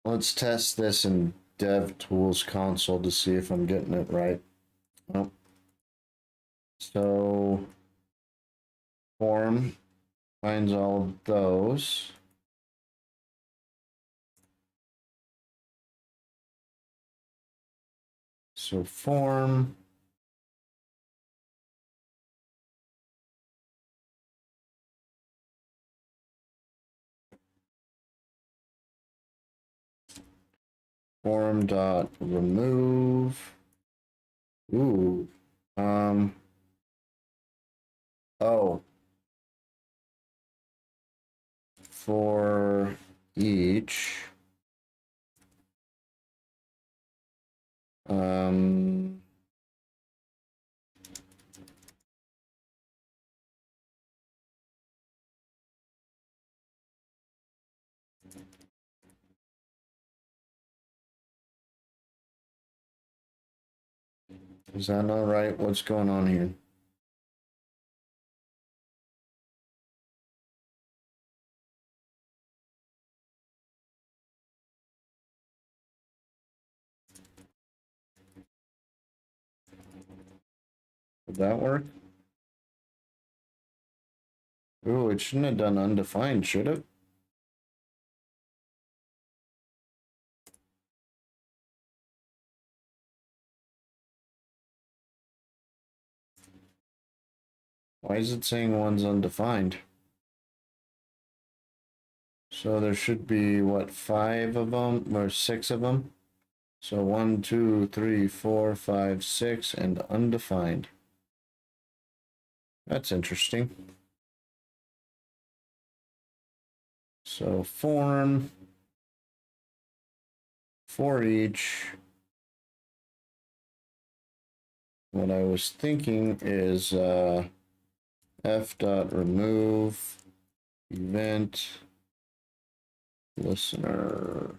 A: Let's test this in DevTools console to see if I'm getting it right. Oh. So form finds all of those. So form form dot remove. Ooh. Oh. For each um is that all right? What's going on here? Would that work? Ooh, it shouldn't have done undefined, should it? Why is it saying one's undefined? So there should be, what, 5 of them or 6 of them? So 1, 2, 3, 4, 5, 6, and undefined. That's interesting. So form for each. What I was thinking is f dot remove event listener.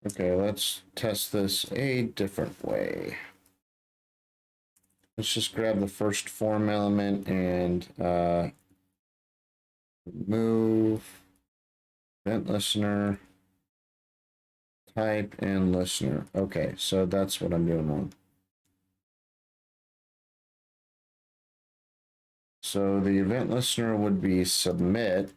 A: Okay, let's test this a different way. Let's just grab the first form element and remove event listener, type, and listener. Okay, so that's what I'm doing wrong. So the event listener would be submit.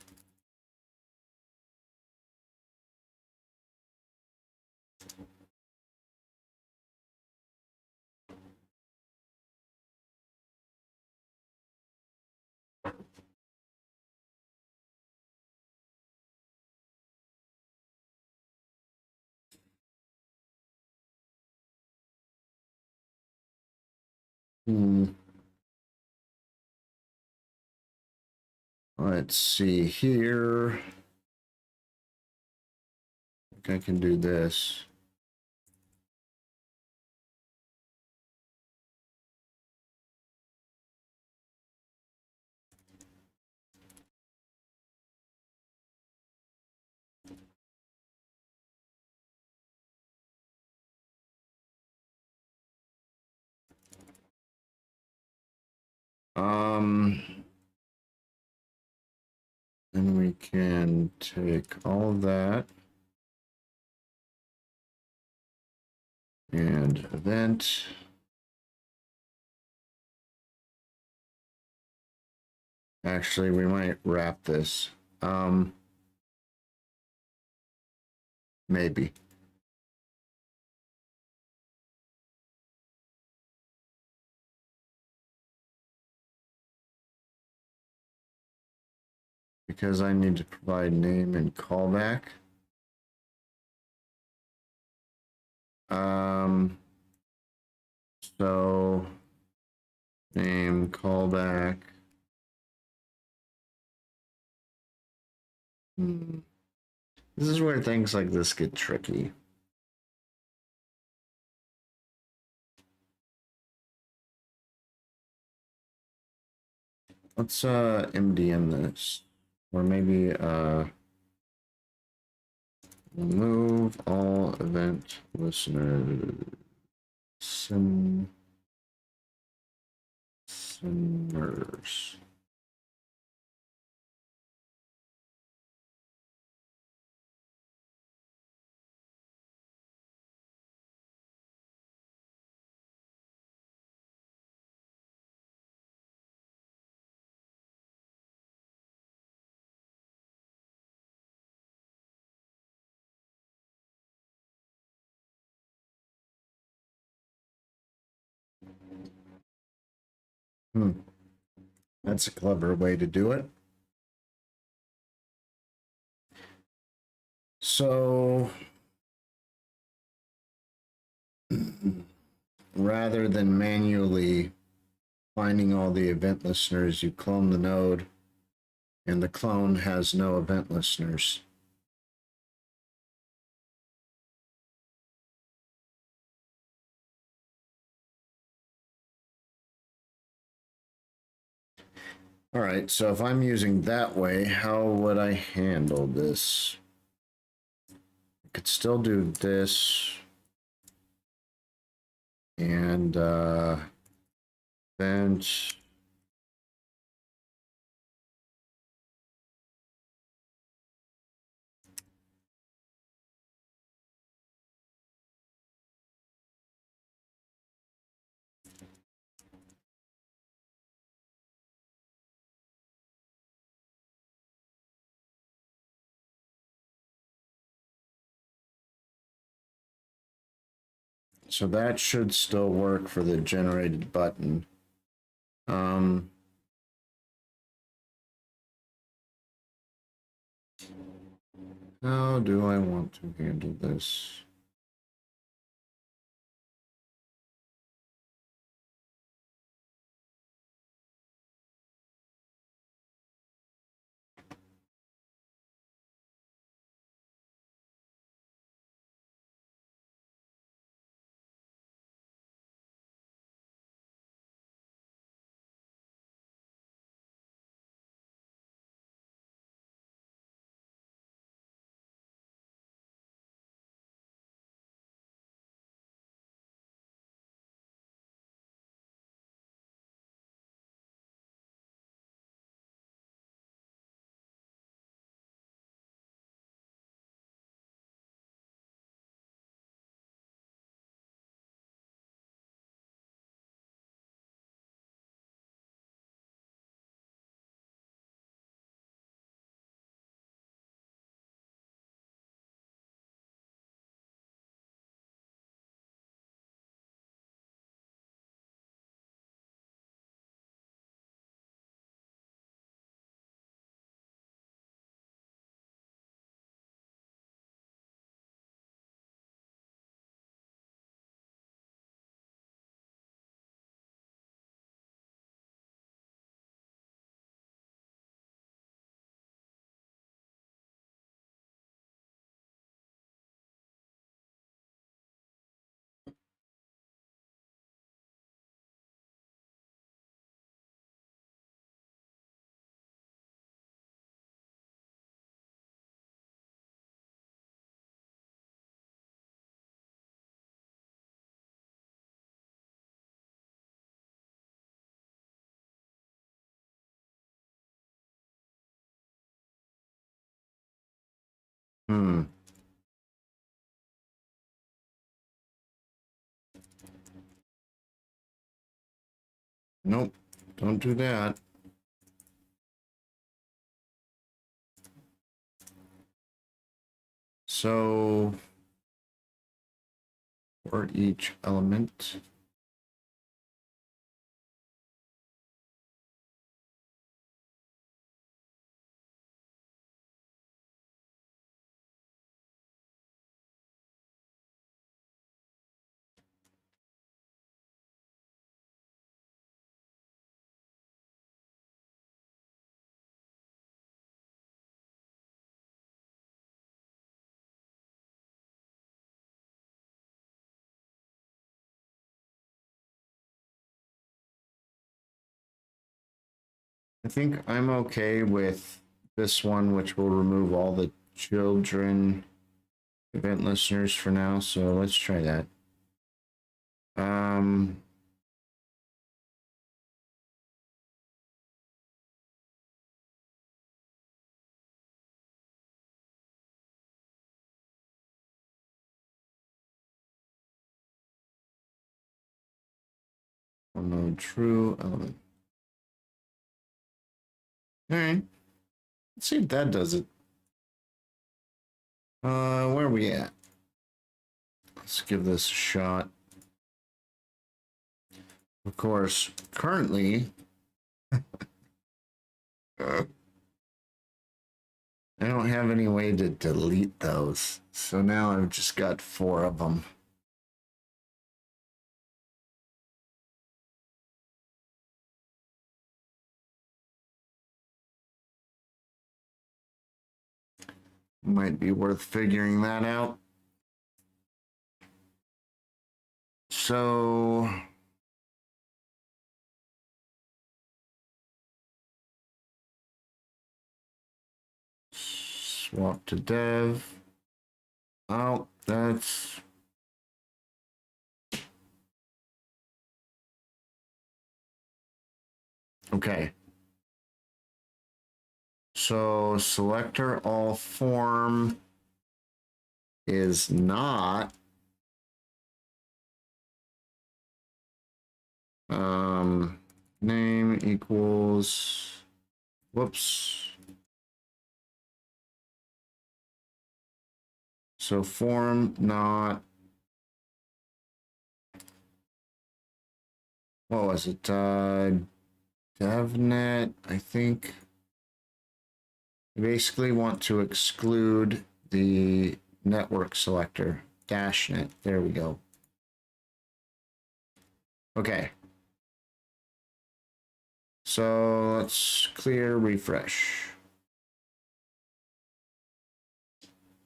A: Let's see here. I think I can do this. And we can take all of that and event. Actually, we might wrap this. Maybe. Because I need to provide name and callback. So name, callback. This is where things like this get tricky. Let's MDM this. Or maybe remove all event listeners. Listeners. That's a clever way to do it. So rather than manually finding all the event listeners, you clone the node and the clone has no event listeners. All right, so if I'm using that way, how would I handle this? I could still do this and bench. So that should still work for the generated button. How do I want to handle this? Nope, don't do that. So for each element, I think I'm okay with this one, which will remove all the children event listeners for now. So let's try that. Um, no true element. All right, let's see if that does it. Where are we at? Let's give this a shot. Of course, currently, I don't have any way to delete those. So now I've just got 4 of them. Might be worth figuring that out. So swap to dev. Oh, that's okay. So selector all form is not name equals whoops. So form not what was it? Devnet, I think. You basically want to exclude the network selector, Dashnet. There we go. Okay. So let's clear, refresh.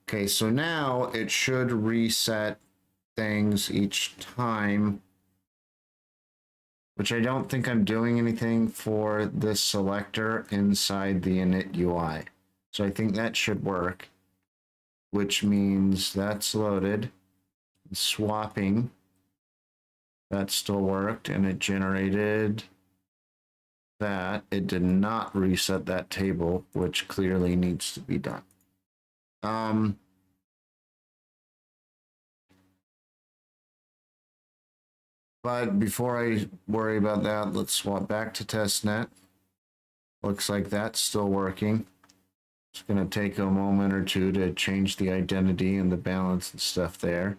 A: Okay, so now it should reset things each time, which I don't think I'm doing anything for this selector inside the init UI. So I think that should work, which means that's loaded. Swapping, that still worked, and it generated that. It did not reset that table, which clearly needs to be done. But before I worry about that, let's swap back to testnet. Looks like that's still working. It's going to take a moment or two to change the identity and the balance and stuff there.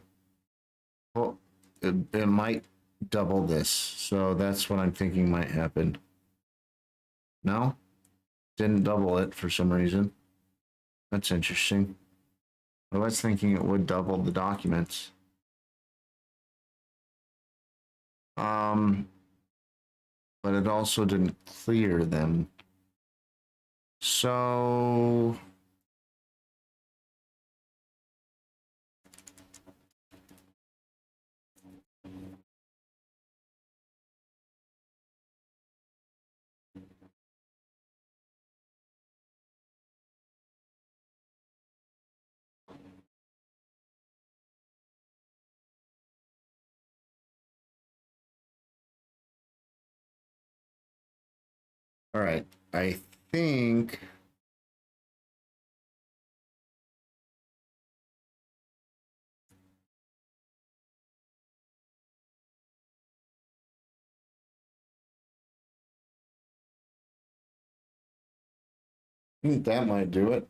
A: Well, it might double this, so that's what I'm thinking might happen. No? Didn't double it for some reason. That's interesting. I was thinking it would double the documents. But it also didn't clear them. So all right, I think that might do it.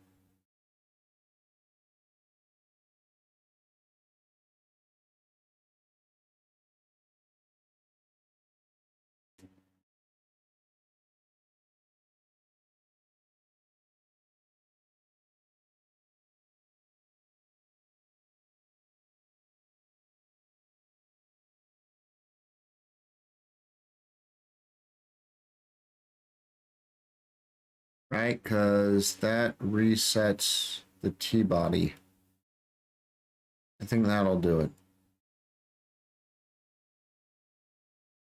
A: Right, because that resets the T-body. I think that'll do it.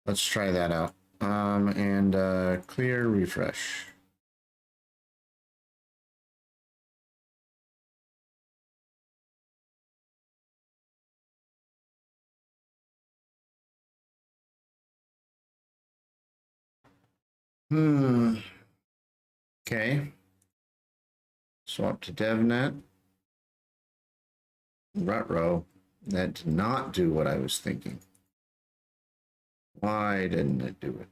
A: Let's try that out. And clear, refresh. Okay. Swap to devnet. Rutrow. That did not do what I was thinking. Why didn't it do it?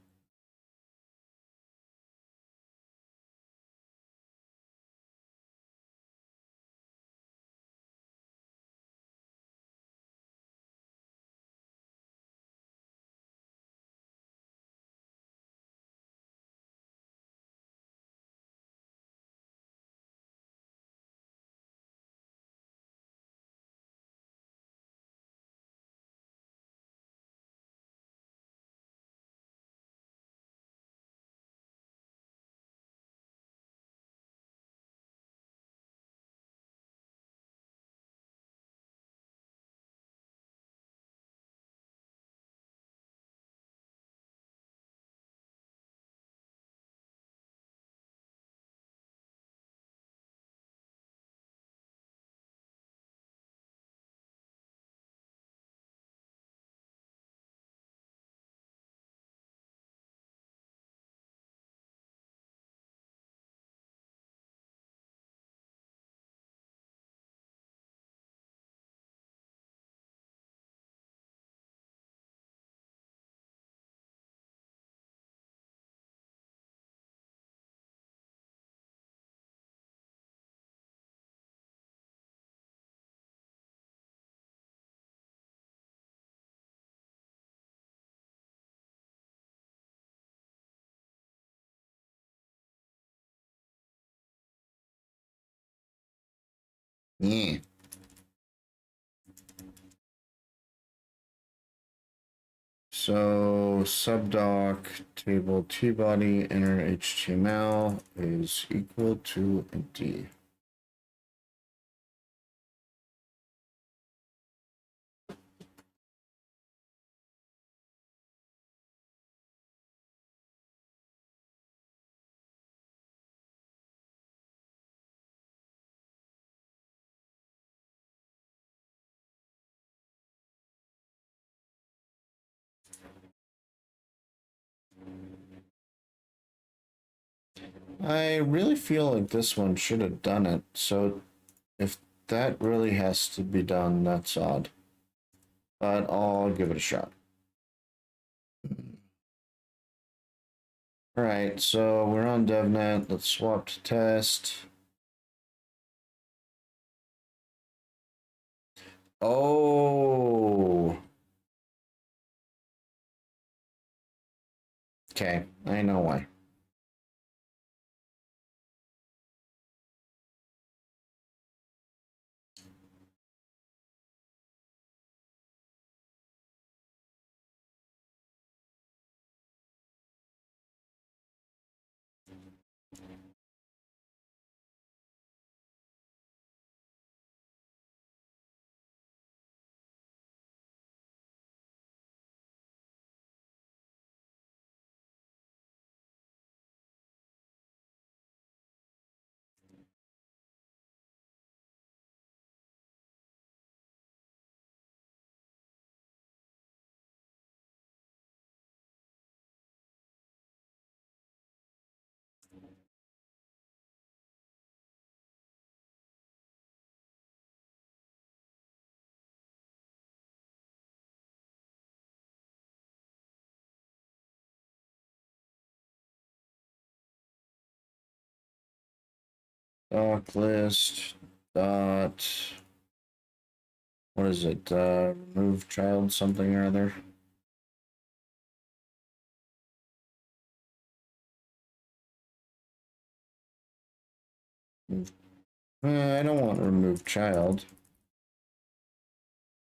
A: Yeah. So subdoc table tbody inner HTML is equal to empty. I really feel like this one should have done it. So if that really has to be done, that's odd. But I'll give it a shot. All right, so we're on devnet. Let's swap to test. Oh. Okay, I know why. Doc list dot, what is it? Remove child something or other. I don't want remove child.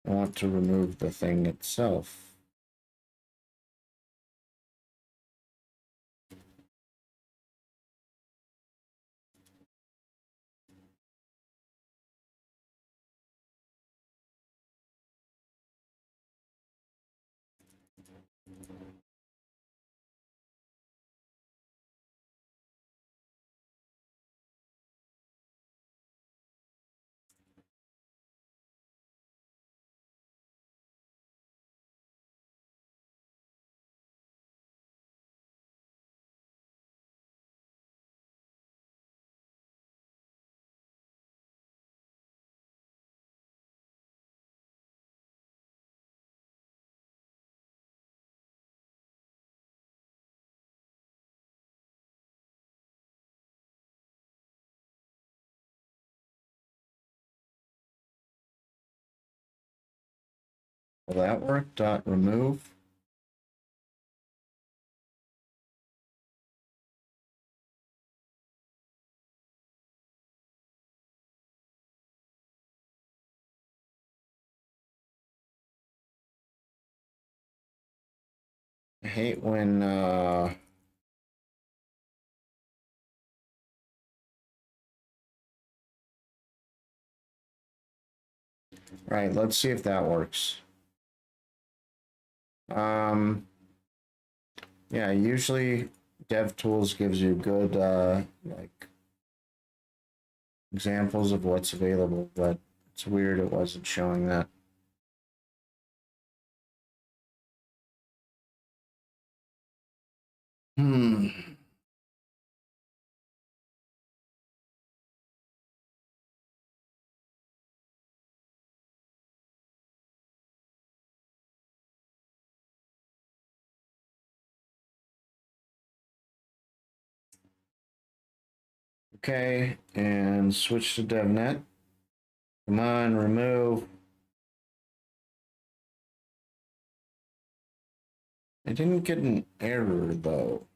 A: I want to remove the thing itself. Will that work? Dot remove. I hate when right, let's see if that works. Yeah, usually DevTools gives you good like examples of what's available, but it's weird it wasn't showing that. Hmm. Okay, and switch to devnet. Come on, remove. I didn't get an error though.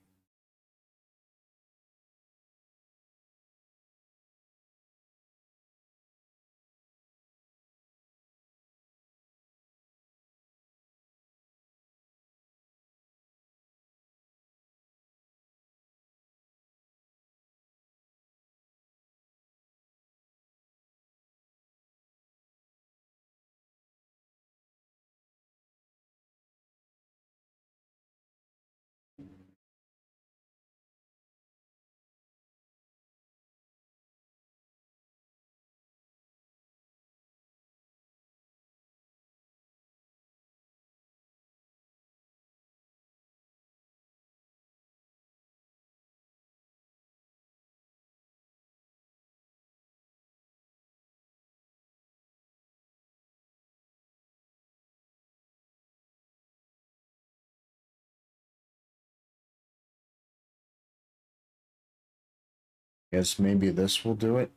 A: Guess maybe this will do it.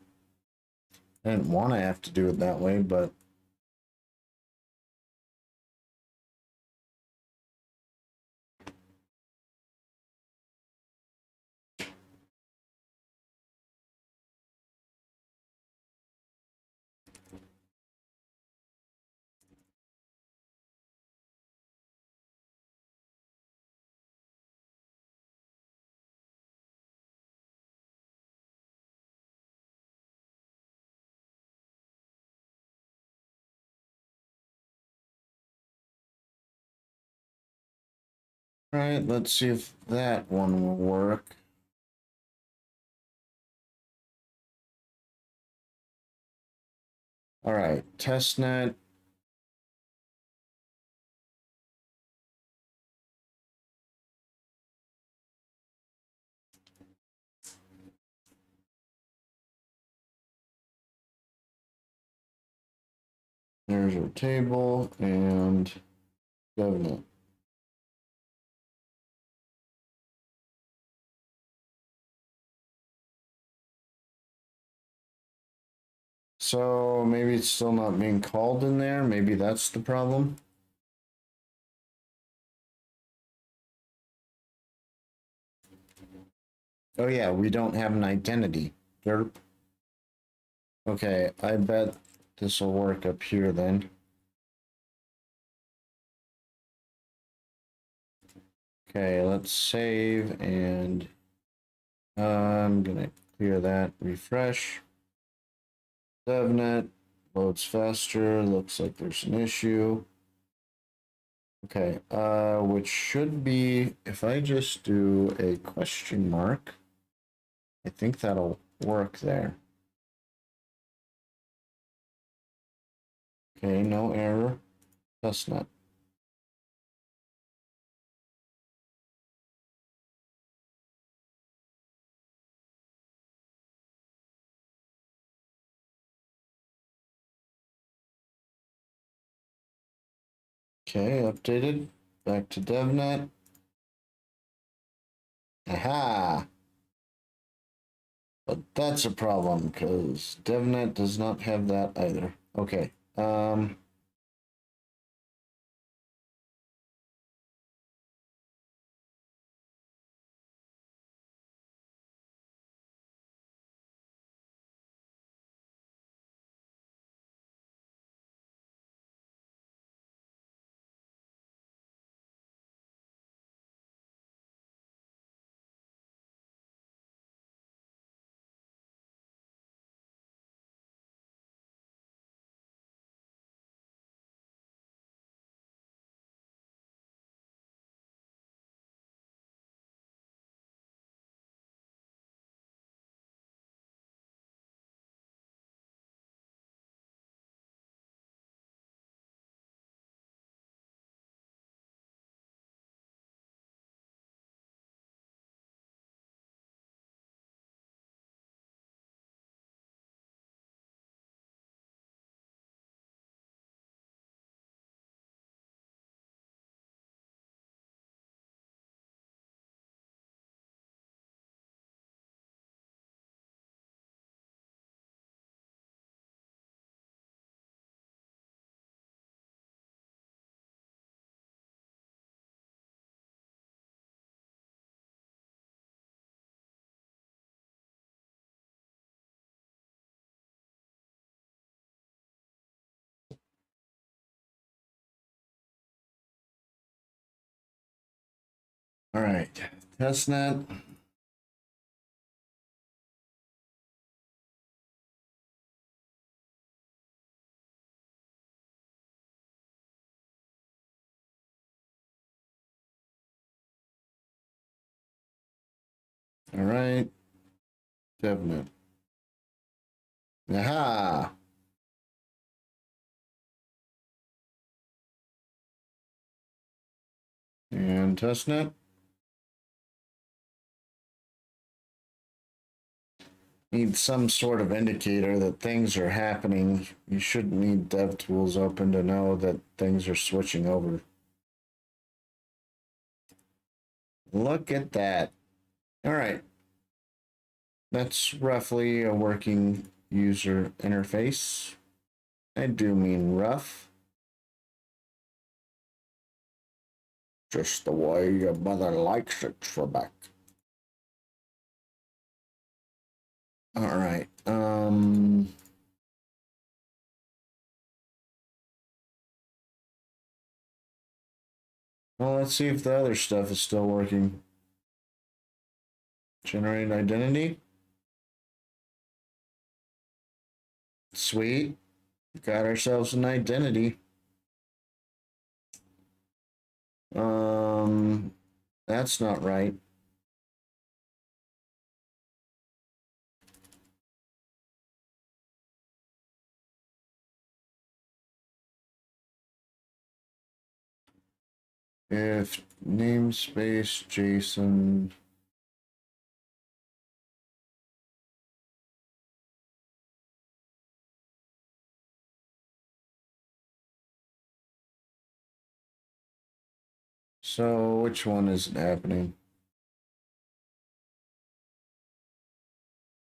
A: I didn't want to have to do it that way, but all right, let's see if that one will work. All right, testnet. There's our table and devnet. So maybe it's still not being called in there. Maybe that's the problem. Oh yeah, we don't have an identity. Derp. Okay, I bet this will work up here then. Okay, let's save and I'm gonna clear that, refresh. DevNet loads faster, looks like there's an issue. Okay, which should be, if I just do a question mark, I think that'll work there. Okay, no error, testnet. Okay, updated, back to DevNet. Aha! But that's a problem because DevNet does not have that either. Okay. All right, testnet. All right, DevNet. Aha! And testnet. Need some sort of indicator that things are happening. You shouldn't need DevTools open to know that things are switching over. Look at that. All right. That's roughly a working user interface. I do mean rough. Just the way your mother likes it, Trebek. All right. Well, let's see if the other stuff is still working. Generate identity. Sweet. Got ourselves an identity. That's not right. If namespace JSON so which one isn't happening?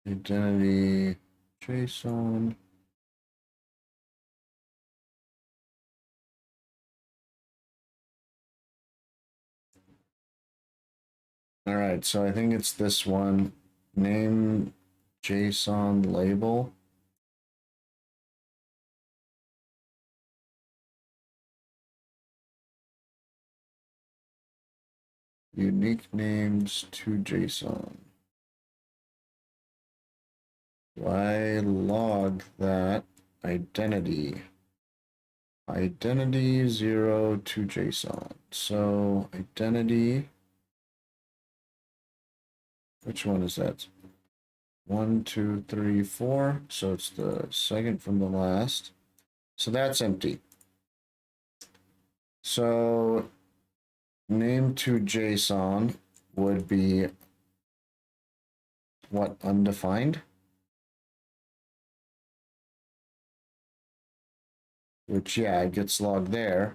A: Identity JSON. All right, so I think it's this one. Name JSON label. Unique names to JSON. Why log that identity? Identity 0 to JSON. So identity, which one is that? 1, 2, 3, 4. So it's the second from the last. So that's empty. So name to JSON would be what, undefined? Which, yeah, it gets logged there.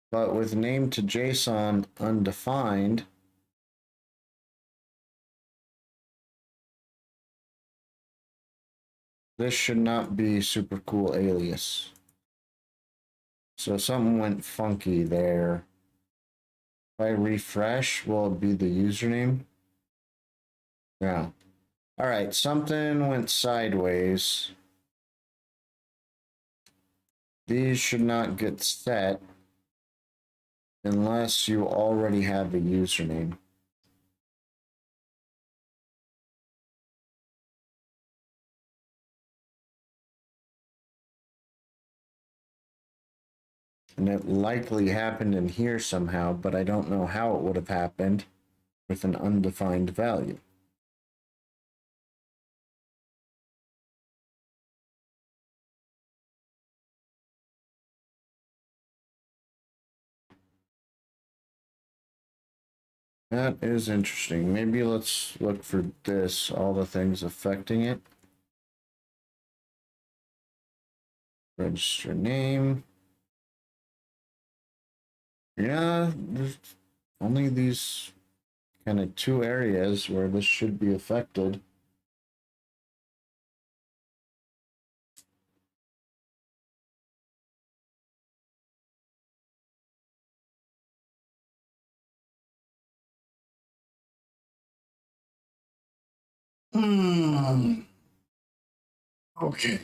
A: But with name to JSON undefined, this should not be super cool alias. So something went funky there. If I refresh, will it be the username? Yeah. All right, something went sideways. These should not get set unless you already have a username. And it likely happened in here somehow, but I don't know how it would have happened with an undefined value. That is interesting. Maybe let's look for this, all the things affecting it. Register name. Yeah, there's only these kind of two areas where this should be affected. Okay.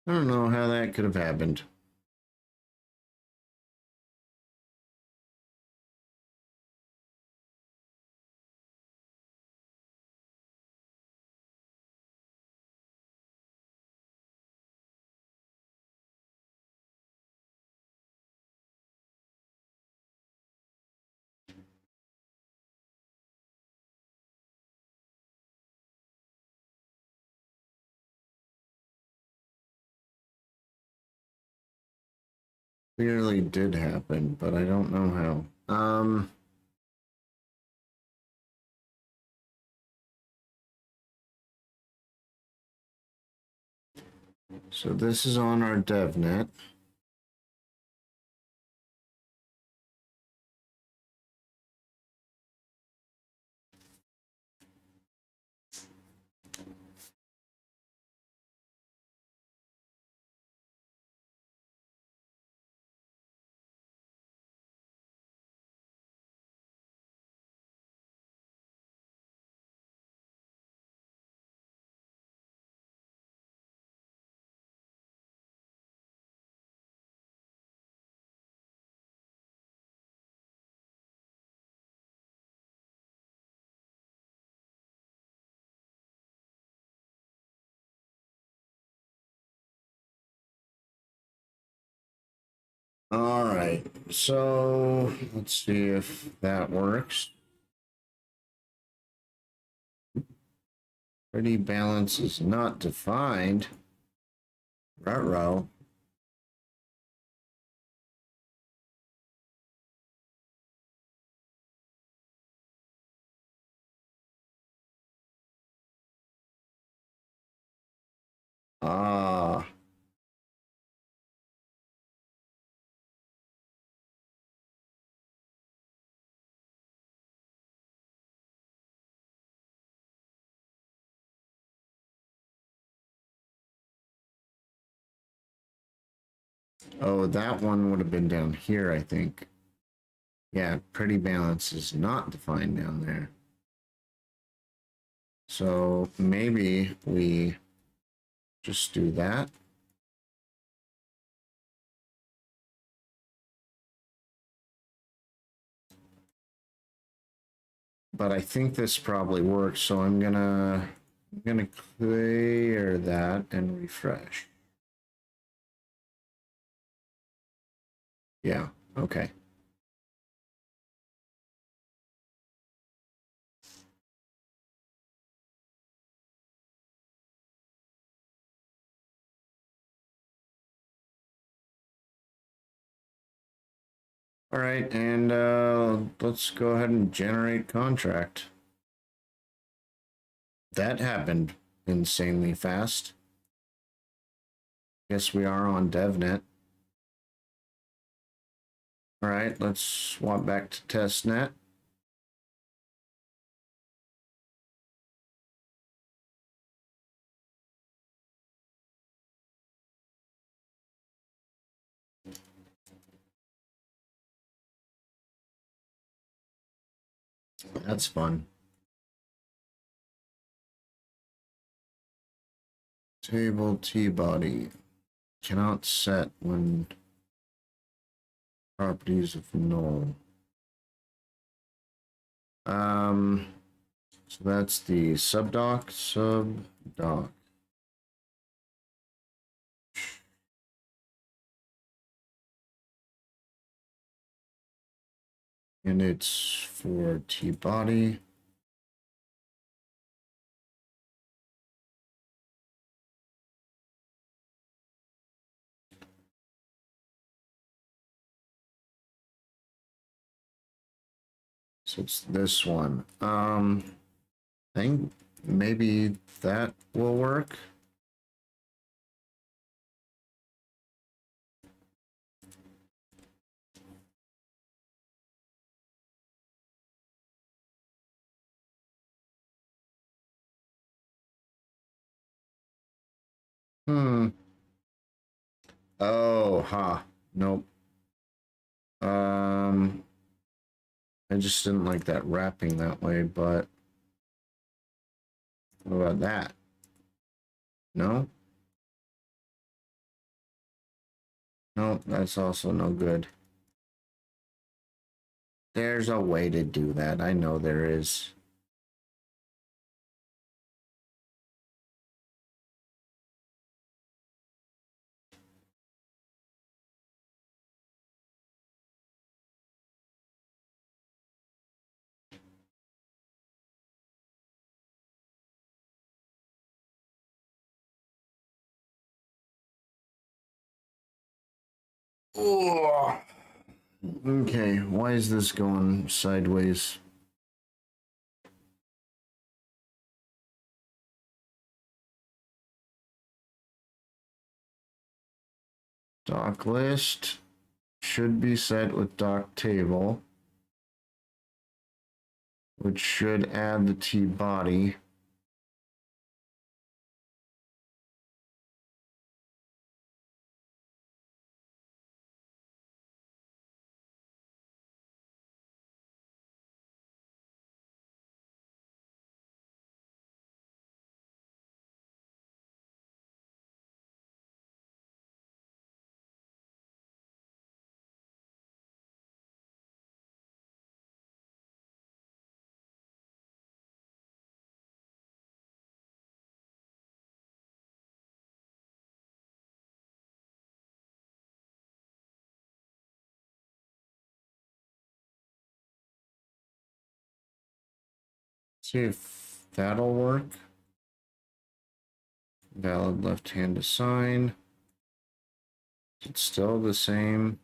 A: I don't know how that could have happened. clearly did happen, but I don't know how. So this is on our devnet. All right, so let's see if that works. Pretty balance is not defined. Ruh-roh. Ah. Oh, that one would have been down here, I think. Yeah, pretty balance is not defined down there. So maybe we just do that. But I think this probably works, so I'm gonna clear that and refresh. Yeah, okay. All right, and let's go ahead and generate contract. That happened insanely fast. Guess we are on devnet. All right, let's swap back to testnet. That's fun. Table T-body. Cannot set when properties of null. So that's the subdoc. And it's for T-body. So it's this one. I think maybe that will work. Oh, ha. Nope. I just didn't like that wrapping that way, but what about that? No? No, that's also no good. There's a way to do that. I know there is. Oh. Okay, why is this going sideways? Doc list should be set with doc table, which should add the T body. See if that'll work. Valid left hand assign. It's still the same.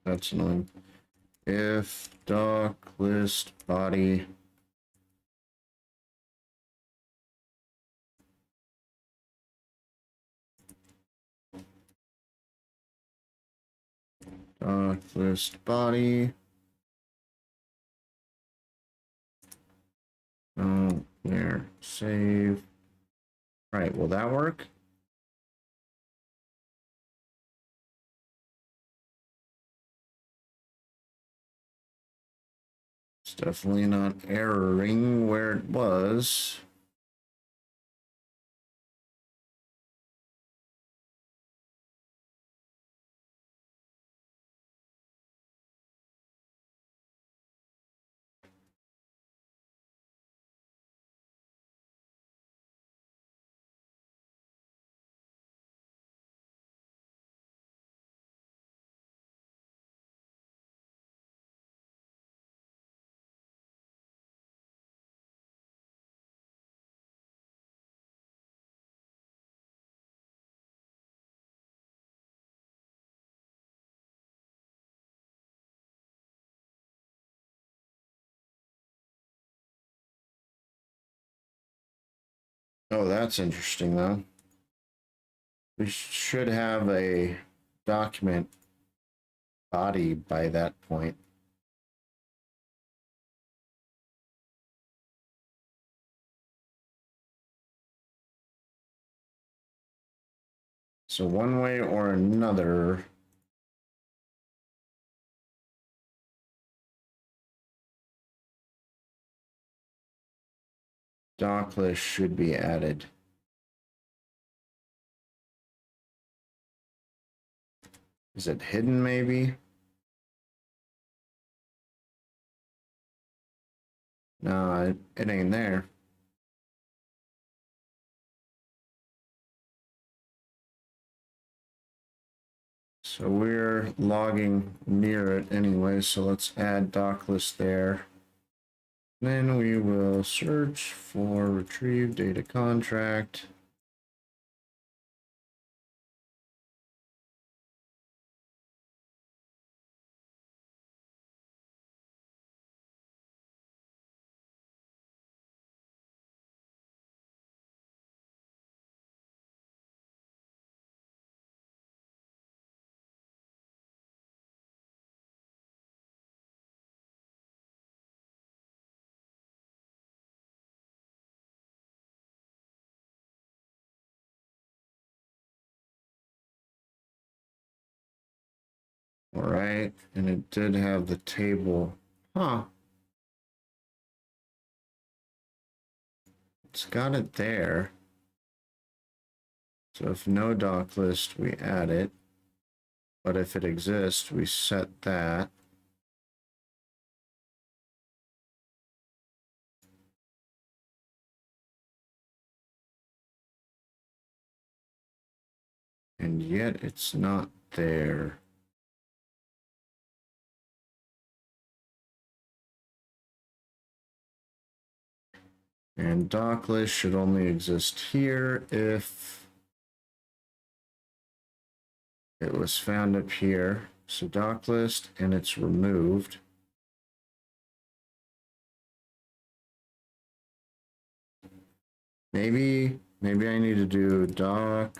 A: That's annoying. If doc list body doc list body. Oh, there. Save. Right, will that work? It's definitely not erroring where it was. Oh, that's interesting though. We should have a document body by that point. So one way or another, doc list should be added. Is it hidden maybe? No, it ain't there. So we're logging near it anyway, so let's add doc list there. Then we will search for retrieve data contract. All right, and it did have the table. Huh. It's got it there. So if no doc list, we add it. But if it exists, we set that. And yet it's not there. And doc list should only exist here if it was found up here. So doc list and it's removed. Maybe I need to do doc.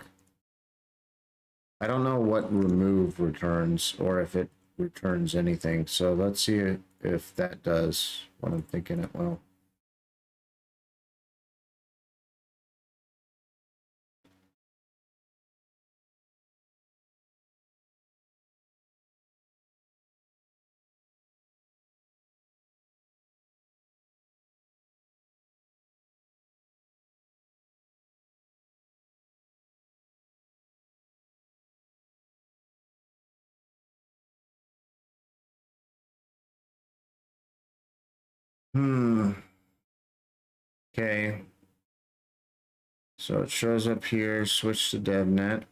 A: I don't know what remove returns or if it returns anything. So let's see if that does what I'm thinking it will. Okay. So it shows up here, switch to devnet,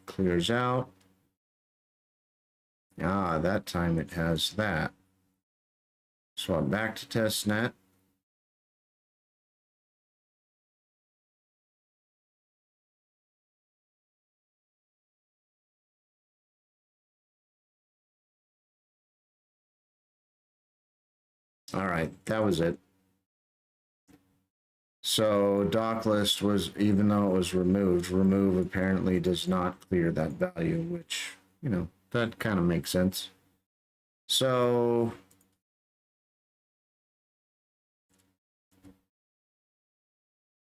A: clears out. Ah, that time it has that. Swap back to testnet. All right, that was it. So doc list was, even though it was removed, remove apparently does not clear that value, which, you know, that kind of makes sense. So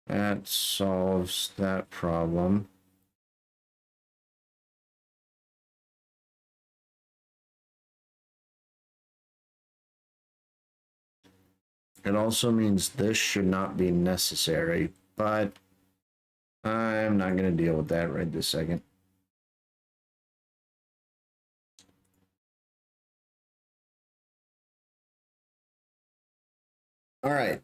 A: that solves that problem. It also means this should not be necessary, but I'm not going to deal with that right this second. All right.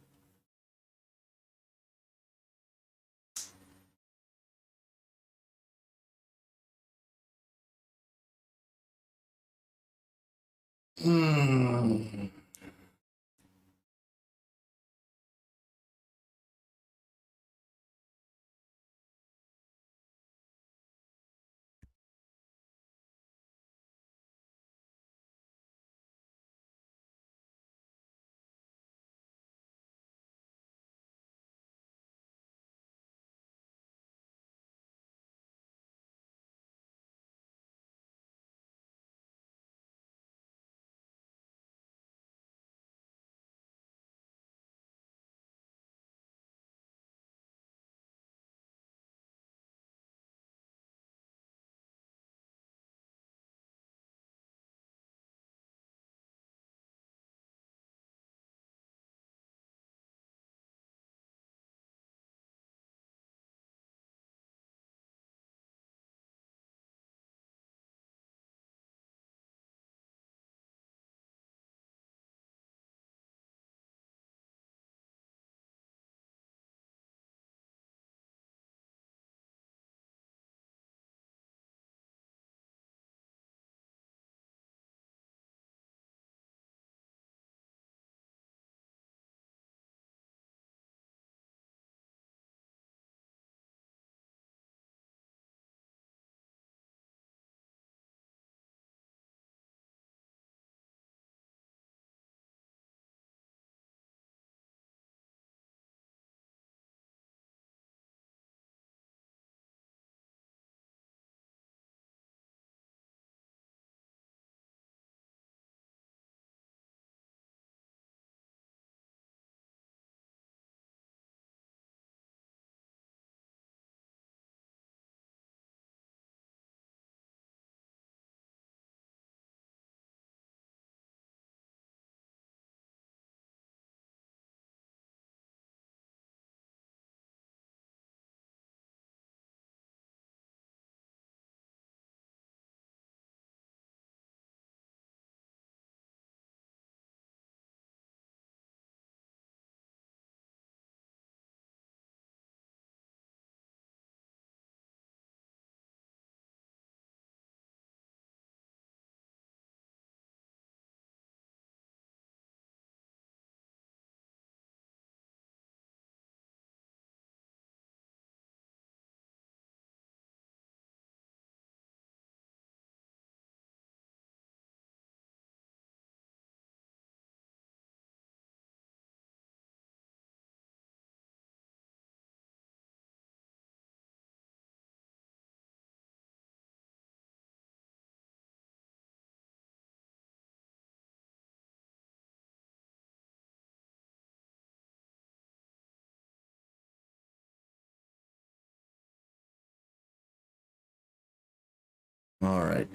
A: All right.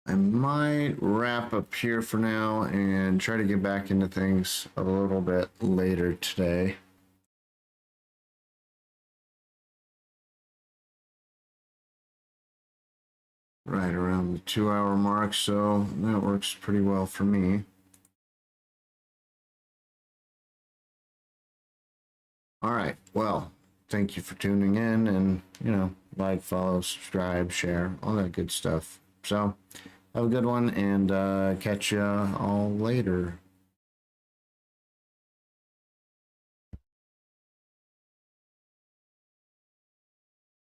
A: I might wrap up here for now and try to get back into things a little bit later today. Right around the 2-hour mark, so that works pretty well for me. All right, well, thank you for tuning in, and like, follow, subscribe, share, all that good stuff. So have a good one, and catch you all later.